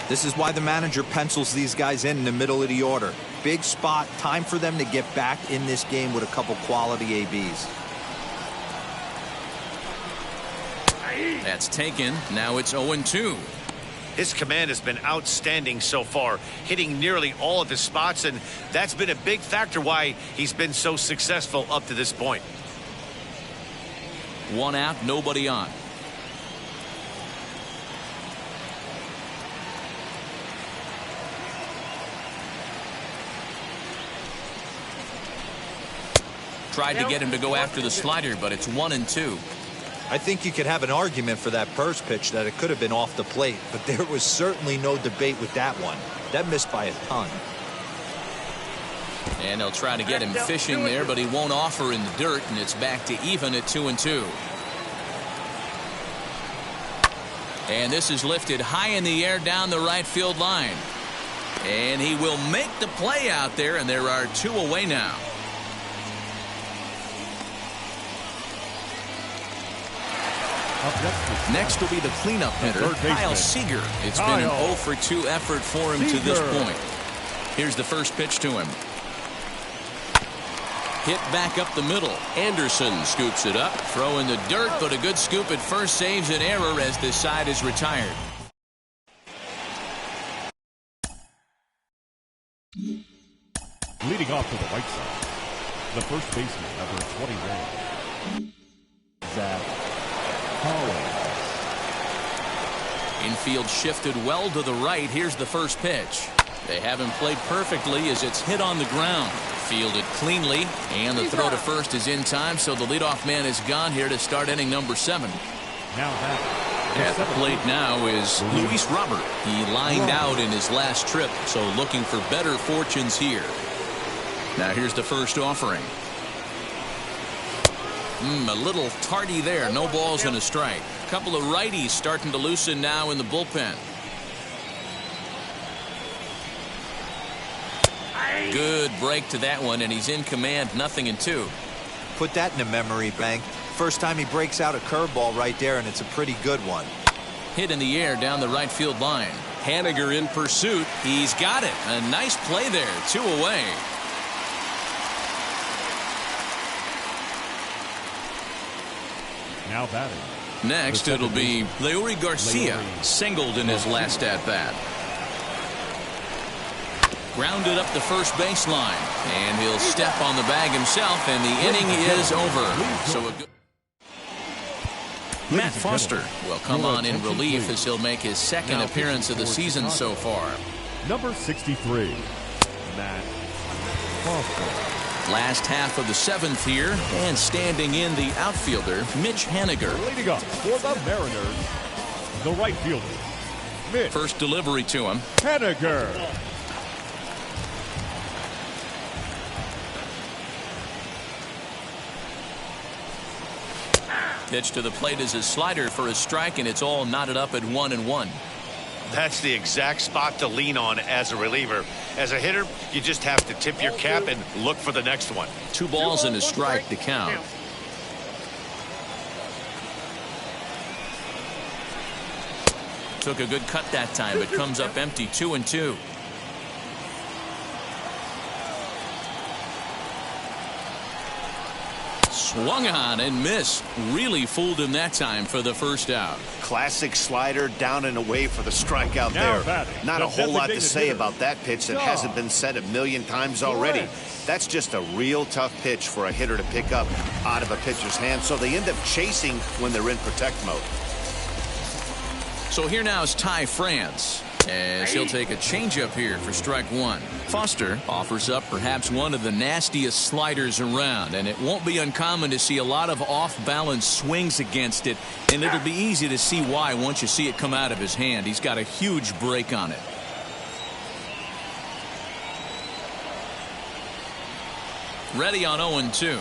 This is why the manager pencils these guys in the middle of the order. Big spot, time for them to get back in this game with a couple quality ABs. That's taken. Now it's 0-2. His command has been outstanding so far, hitting nearly all of his spots, and that's been a big factor why he's been so successful up to this point. 1 out, nobody on. Tried to get him to go after the slider, but it's 1-2. I think you could have an argument for that first pitch that it could have been off the plate, but there was certainly no debate with that one. That missed by a ton. And they'll try to get him fishing there, but he won't offer in the dirt, and it's back to even at 2-2. And this is lifted high in the air down the right field line. And he will make the play out there, and there are 2 away now. Next will be the cleanup hitter, Kyle Seager. It's been an 0 for 2 effort for him to this point. Here's the first pitch to him. Hit back up the middle. Anderson scoops it up. Throw in the dirt, but a good scoop at first saves an error as this side is retired. Leading off for the White Sox, the first baseman, number 21, Zach Collins. Infield shifted well to the right. Here's the first pitch. They haven't played perfectly as it's hit on the ground. Fielded cleanly, and the throw to first is in time, so the leadoff man is gone here to start inning number 7. Now at the plate now is Luis Robert. He lined out in his last trip, so looking for better fortunes here. Now here's the first offering. A little tardy there. No balls and a strike. A couple of righties starting to loosen now in the bullpen. Good break to that one, and he's in command, 0-2. Put that in a memory bank. First time he breaks out a curveball right there, and it's a pretty good one. Hit in the air down the right field line. Haniger in pursuit. He's got it. A nice play there. 2 away. now batting. Next, it'll be Leury Garcia, singled in his last at-bat. Grounded up the first baseline, and he'll step on the bag himself, and the inning is over. So a good Matt Foster will come on in relief as he'll make his second appearance of the season so far. Number 63, Matt Foster. Last half of the seventh here, and standing in the outfielder, Mitch Haniger. Leading up for the Mariners, the right fielder, Mitch. First delivery to him. Haniger. Pitch to the plate is a slider for a strike, and it's all knotted up at 1-1. That's the exact spot to lean on as a reliever. As a hitter, you just have to tip your cap and look for the next one. 2 balls and a strike to count. Took a good cut that time, but comes up empty. 2-2. Swung on and missed. Really fooled him that time for the first out. Classic slider down and away for the strikeout there. Not a whole lot to say about that pitch that hasn't been said a million times already. That's just a real tough pitch for a hitter to pick up out of a pitcher's hand, so they end up chasing when they're in protect mode. So here now is Ty France, as he'll take a changeup here for strike 1. Foster offers up perhaps one of the nastiest sliders around, and it won't be uncommon to see a lot of off-balance swings against it, and it'll be easy to see why once you see it come out of his hand. He's got a huge break on it. Ready on 0-2.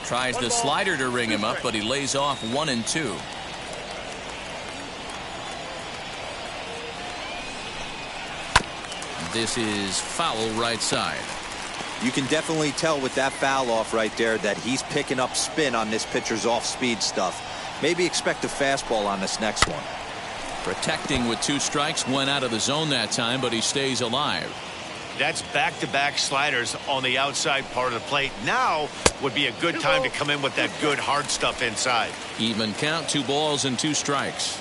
Tries the slider to ring him up, but he lays off 1-2. This is foul right side. You can definitely tell with that foul off right there that he's picking up spin on this pitcher's off-speed stuff. Maybe expect a fastball on this next one. Protecting with 2 strikes, went out of the zone that time, but he stays alive. That's back-to-back sliders on the outside part of the plate. Now would be a good time to come in with that good hard stuff inside. Even count, 2 balls and 2 strikes.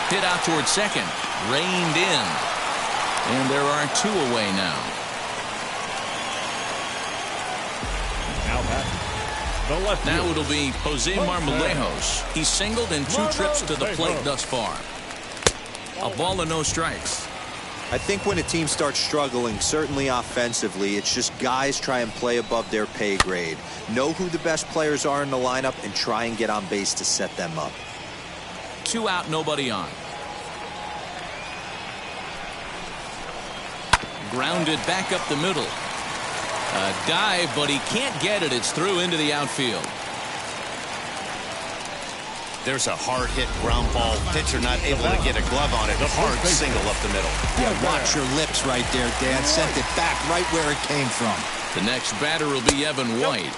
Hit out toward second. Reined in. And there are 2 away now. Now batting. The left now field. it'll be Jose Marmolejos. He's singled in 2 trips to the plate thus far. A ball and no strikes. I think when a team starts struggling, certainly offensively, it's just guys try and play above their pay grade. Know who the best players are in the lineup and try and get on base to set them up. 2 out, nobody on. Grounded back up the middle. A dive, but he can't get it. It's through into the outfield. There's a hard-hit ground ball. Pitcher not able to get a glove on it. Hard single up the middle. Yeah, watch your lips right there, Dan. Sent it back right where it came from. The next batter will be Evan White.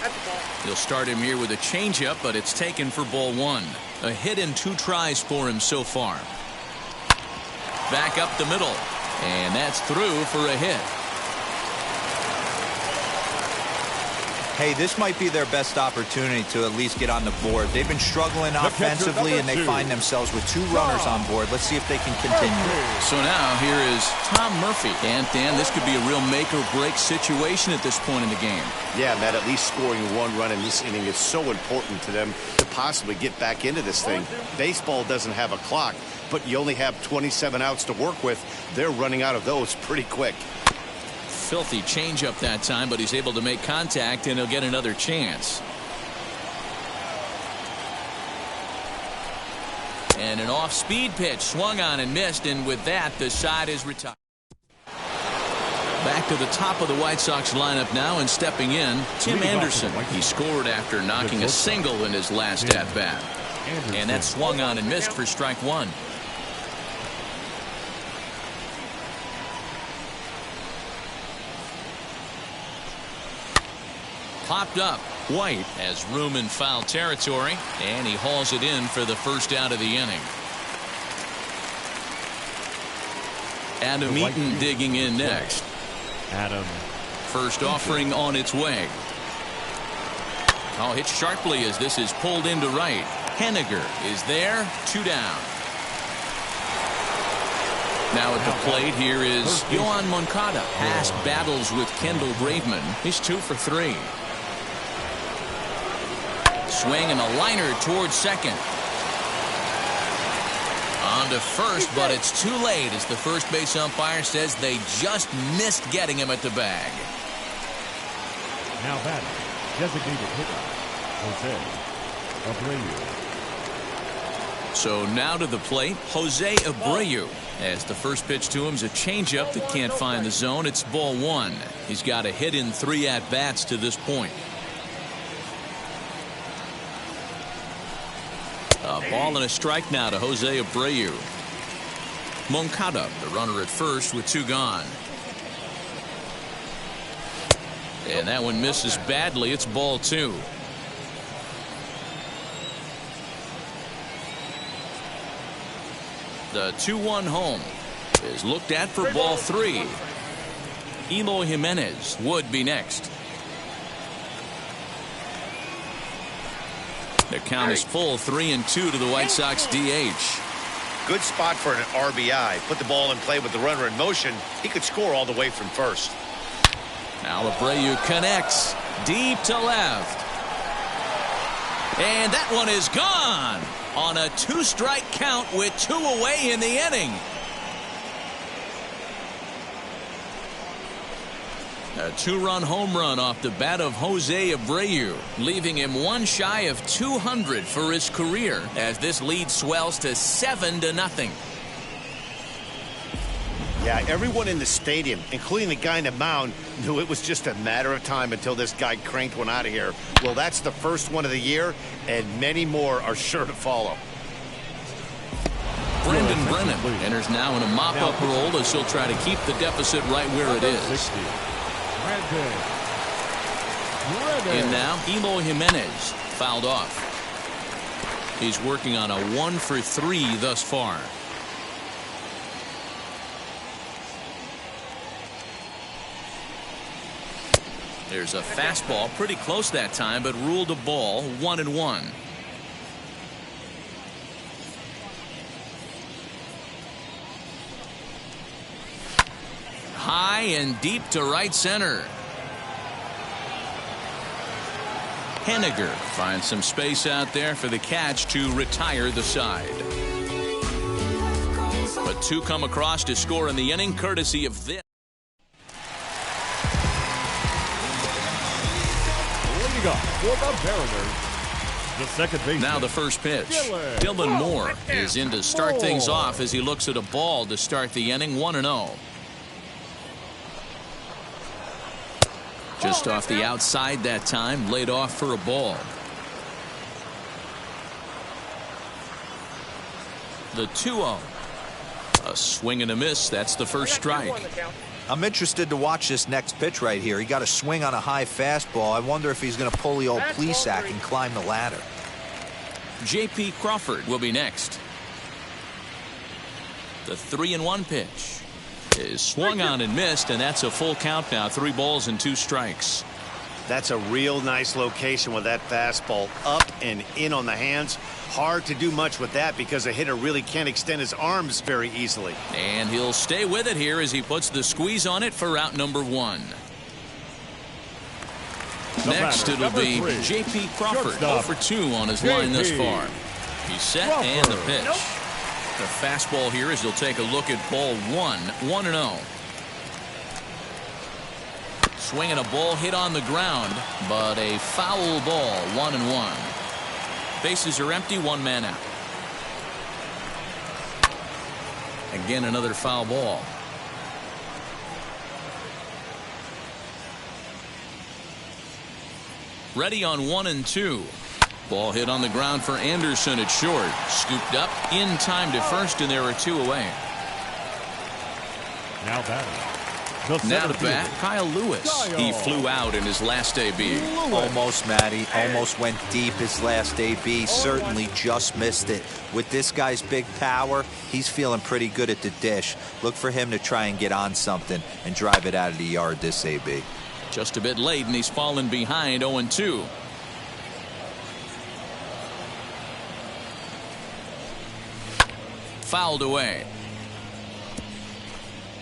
He'll start him here with a changeup, but it's taken for ball one. A hit in 2 tries for him so far. Back up the middle, and that's through for a hit. Hey, this might be their best opportunity to at least get on the board. They've been struggling offensively, and they find themselves with 2 runners on board. Let's see if they can continue. So now here is Tom Murphy. And, Dan, this could be a real make-or-break situation at this point in the game. Yeah, Matt, at least scoring 1 run in this inning is so important to them to possibly get back into this thing. Baseball doesn't have a clock, but you only have 27 outs to work with. They're running out of those pretty quick. Filthy changeup that time, but he's able to make contact, and he'll get another chance. And an off-speed pitch swung on and missed, and with that, the side is retired. Back to the top of the White Sox lineup now, and stepping in, Tim Anderson. He scored after knocking a single in his last at-bat. And that swung on and missed for strike 1. Popped up. White has room in foul territory, and he hauls it in for the first out of the inning. Adam Eaton digging in next. Adam. First offering on its way. Oh, hit sharply as this is pulled into right. Henniger is there. 2 down. Now at the plate here is Yohan Moncada. Past battles with Kendall Graveman. He's 2 for 3. Swing and a liner towards second. On to first, but it's too late as the first base umpire says they just missed getting him at the bag. Now batting, designated hitter, Jose Abreu. So now to the plate, Jose Abreu. As the first pitch to him is a changeup that can't find the zone. It's ball 1. He's got a hit in 3 at-bats to this point. A ball and a strike now to Jose Abreu. Moncada, the runner at first with 2 gone. And that one misses badly. It's ball 2. The 2-1 home is looked at for ball 3. Eloy Jimenez would be next. The count is full, 3-2 to the White Sox DH. Good spot for an RBI. Put the ball in play with the runner in motion. He could score all the way from first. Now Abreu connects deep to left. And that one is gone on a 2-strike count with 2 away in the inning. A 2-run home run off the bat of Jose Abreu, leaving him 1 shy of 200 for his career as this lead swells to 7-0. Yeah, everyone in the stadium, including the guy in the mound, knew it was just a matter of time until this guy cranked one out of here. Well, that's the first one of the year, and many more are sure to follow. Brendan Brennan enters now in a mop-up role as he'll try to keep the deficit right where it is. And now Eloy Jimenez fouled off. He's working on a 1 for 3 thus far. There's a fastball pretty close that time, but ruled a ball. 1-1. High and deep to right center. Henniger finds some space out there for the catch to retire the side. But 2 come across to score in the inning, courtesy of this. Leading off for the Mariners, the second baseman. Now the first pitch. Dylan Moore is in to start things off as he looks at a ball to start the inning. 1-0. Just off the outside that time, laid off for a ball. The 2-0. A swing and a miss. That's the first strike. I'm interested to watch this next pitch right here. He got a swing on a high fastball. I wonder if he's going to pull the old Plesac and climb the ladder. J.P. Crawford will be next. The 3-1 pitch is swung on and missed, and that's a full count now. 3 balls and 2 strikes. That's a real nice location with that fastball up and in on the hands. Hard to do much with that because a hitter really can't extend his arms very easily. And he'll stay with it here as he puts the squeeze on it for out number 1. Next it'll be J.P. Crawford, 0 for 2 on his line thus far. He's set and the pitch. The fastball here as he'll take a look at ball 1, 1-0. Swinging a ball hit on the ground, but a foul ball, 1-1. Bases are empty, 1 man out. Again, another foul ball. Ready on 1 and 2. Ball hit on the ground for Anderson at short. Scooped up in time to first, and there are 2 away. Now batting. Now to bat, Kyle Lewis. He flew out in his last AB. Almost, Matty. Almost went deep his last AB. Certainly just missed it. With this guy's big power, he's feeling pretty good at the dish. Look for him to try and get on something and drive it out of the yard this AB. Just a bit late, and he's fallen behind 0-2. Fouled away.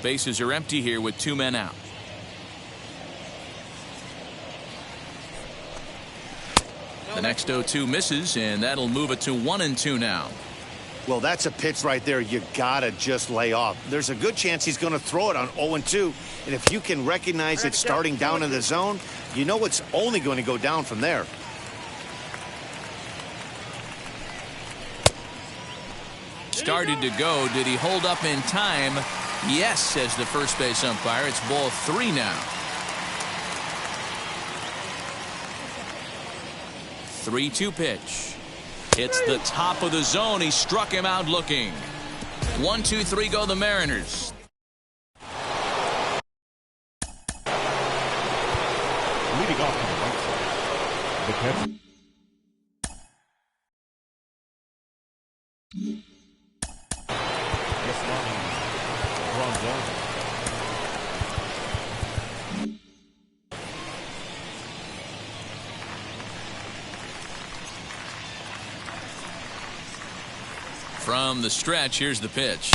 Bases are empty here with 2 men out. The next 0-2 misses, and that'll move it to 1-2 now. Well, that's a pitch right there you gotta just lay off. There's a good chance he's going to throw it on 0-2, and if you can recognize it starting down in the zone, you know it's only going to go down from there. Started to go. Did he hold up in time? Yes, says the first base umpire. It's ball 3 now. 3-2 pitch. Hits the top of the zone. He struck him out looking. 1, 2, 3 go the Mariners. Leading off to the right side. The catcher. From the stretch, here's the pitch.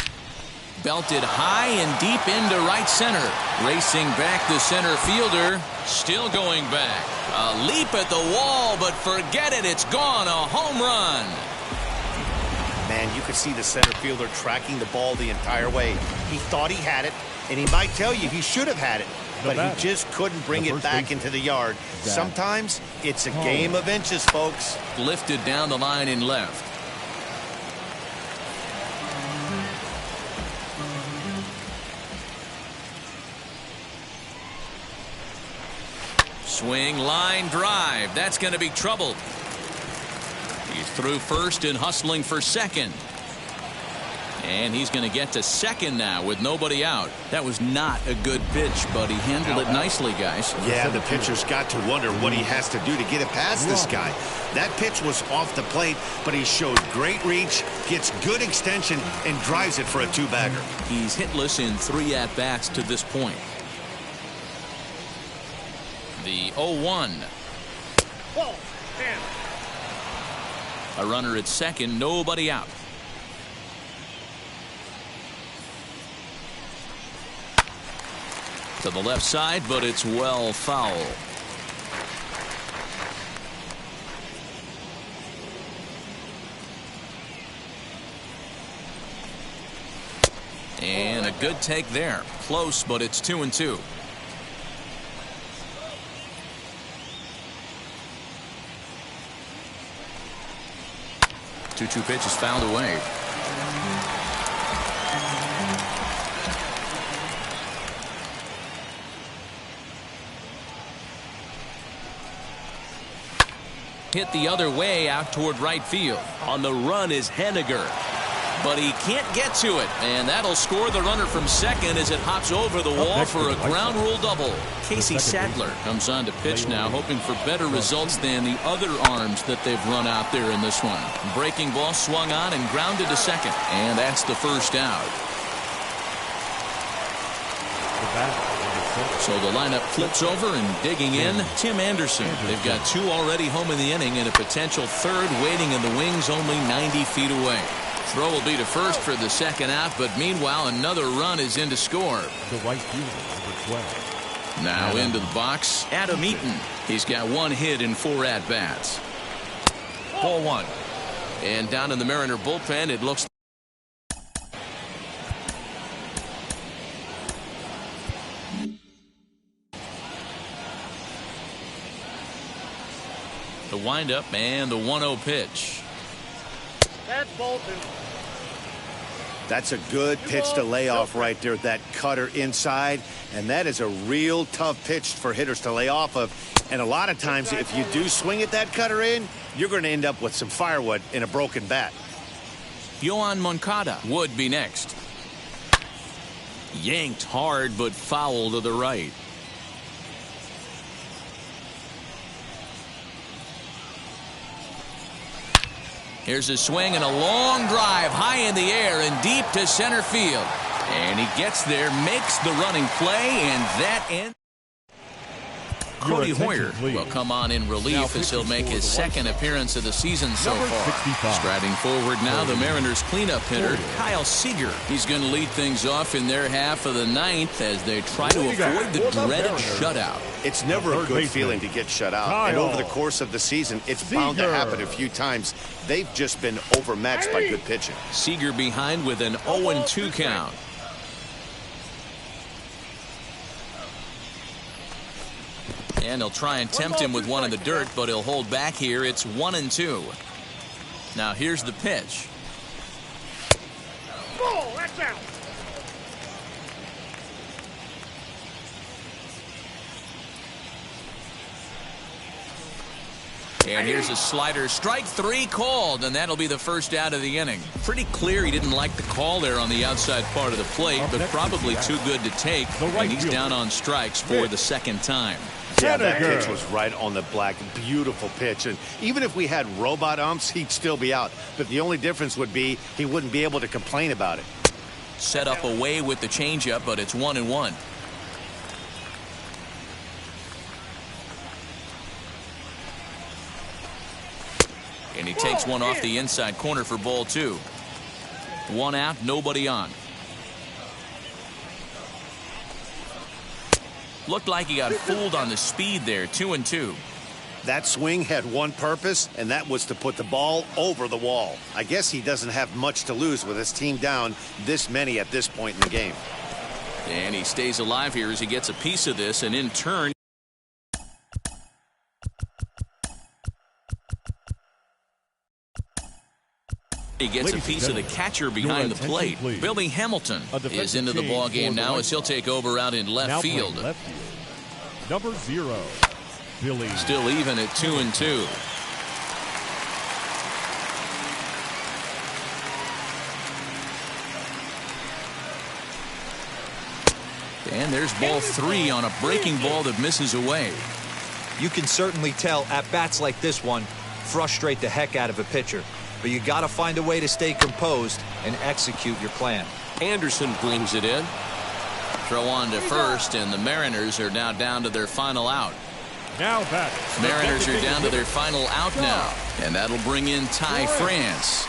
Belted high and deep into right center. Racing back the center fielder. Still going back. A leap at the wall, but forget it. It's gone. A home run. Man, you could see the center fielder tracking the ball the entire way. He thought he had it, and he might tell you he should have had it, but he just couldn't bring it back into the yard. Sometimes it's a game of inches, folks. Lifted down the line in left. Swing, line, drive. That's going to be trouble. He's through first and hustling for second. And he's going to get to second now with nobody out. That was not a good pitch, but he handled it nicely, guys. Yeah, the pitcher's got to wonder what he has to do to get it past this guy. That pitch was off the plate, but he showed great reach, gets good extension, and drives it for a 2-bagger. He's hitless in 3 at-bats to this point. The 0-1. A runner at second, nobody out. To the left side, but it's well foul. And a good take there. Close, but it's 2-2. 2-2 pitch is fouled away. hit the other way out toward right field. On the run is Henniger. But he can't get to it, and that'll score the runner from second as it hops over the wall for a ground rule double. Casey Sadler comes on to pitch now, hoping for better results than the other arms that they've run out there in this one. Breaking ball swung on and grounded to second, and that's the first out. So the lineup flips over, and digging in, Tim Anderson. They've got two already home in the inning and a potential third waiting in the wings only 90 feet away. Throw will be to first for the second out, but meanwhile another run is in to score. The right fielder, number 12. Now into the box, Adam Eaton. He's got one hit in 4 at-bats. Ball 1. And down in the Mariner bullpen, it looks the windup and the 1-0 pitch. That's Bolton. That's a good pitch to lay off right there, that cutter inside. And that is a real tough pitch for hitters to lay off of. And a lot of times, if you do swing at that cutter in, you're going to end up with some firewood in a broken bat. Yohan Moncada would be next. Yanked hard, but foul to the right. Here's a swing and a long drive high in the air and deep to center field. And he gets there, makes the running play, and that ends. Cody Hoyer will come on in relief as he'll make his second appearance of the season so far. Striding forward now, the Mariners cleanup hitter, Kyle Seager. He's going to lead things off in their half of the ninth as they try to avoid the dreaded shutout. It's never a good feeling to get shut out. And over the course of the season, it's bound to happen a few times. They've just been overmatched by good pitching. Seager behind with an 0-2 count. And he'll try and tempt him with one in the dirt, but he'll hold back here. It's 1-2. Now here's the pitch. Oh, that's out. And here's a slider. Strike 3 called, and that'll be the first out of the inning. Pretty clear he didn't like the call there on the outside part of the plate, but probably too good to take. And he's down on strikes for the second time. Yeah, that pitch was right on the black. Beautiful pitch. And even if we had robot umps, he'd still be out. But the only difference would be he wouldn't be able to complain about it. Set up away with the changeup, but it's 1-1. And he takes one off the inside corner for ball 2. 1 out, nobody on. Looked like he got fooled on the speed there. 2-2. That swing had one purpose, and that was to put the ball over the wall. I guess he doesn't have much to lose with his team down this many at this point in the game. And he stays alive here as he gets a piece of this, and in turn he gets a piece of the catcher behind the plate. Billy Hamilton is into the ball game now as he'll take over out in left field. Number 0, Billy. Still even at 2-2. And there's ball 3 on a breaking ball that misses away. You can certainly tell at bats like this one frustrate the heck out of a pitcher. But you got to find a way to stay composed and execute your plan. Anderson brings it in. Throw on to first, and the Mariners are now down to their final out. Now back. Mariners are down to their final out now, and that'll bring in Ty France.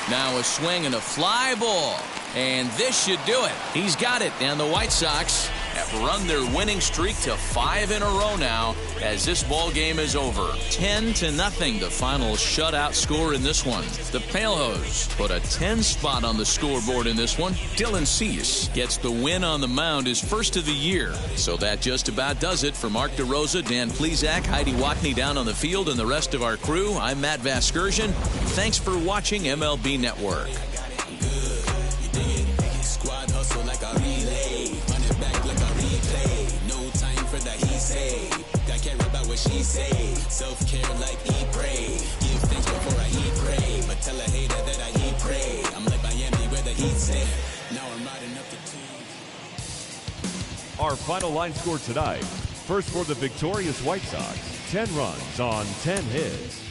Now a swing and a fly ball, and this should do it. He's got it, and the White Sox have run their winning streak to 5 in a row now as this ball game is over. 10-0, the final shutout score in this one. The Palehose put a 10 spot on the scoreboard in this one. Dylan Cease gets the win on the mound, his first of the year. So that just about does it for Mark DeRosa, Dan Plesac, Heidi Watney down on the field, and the rest of our crew. I'm Matt Vasgersian. Thanks for watching MLB Network. She he say. Self-care like eat, pray. Give thanks before I eat, pray. But tell a hater that I eat, pray. I'm like Miami where the heat's at. Now I'm riding up the team. Our final line score tonight. First for the victorious White Sox, 10 runs on 10 hits.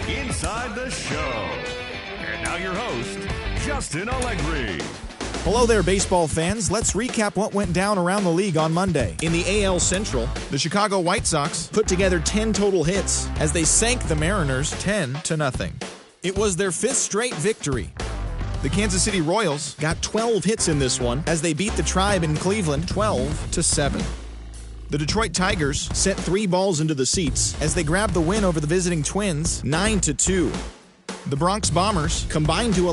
Inside the show. And now your host, Justin Allegri. Hello there, baseball fans. Let's recap what went down around the league on Monday. In the AL Central, the Chicago White Sox put together 10 total hits as they sank the Mariners 10-0. It was their 5th straight victory. The Kansas City Royals got 12 hits in this one as they beat the Tribe in Cleveland 12-7. The Detroit Tigers sent 3 balls into the seats as they grabbed the win over the visiting Twins 9-2. The Bronx Bombers combined to allow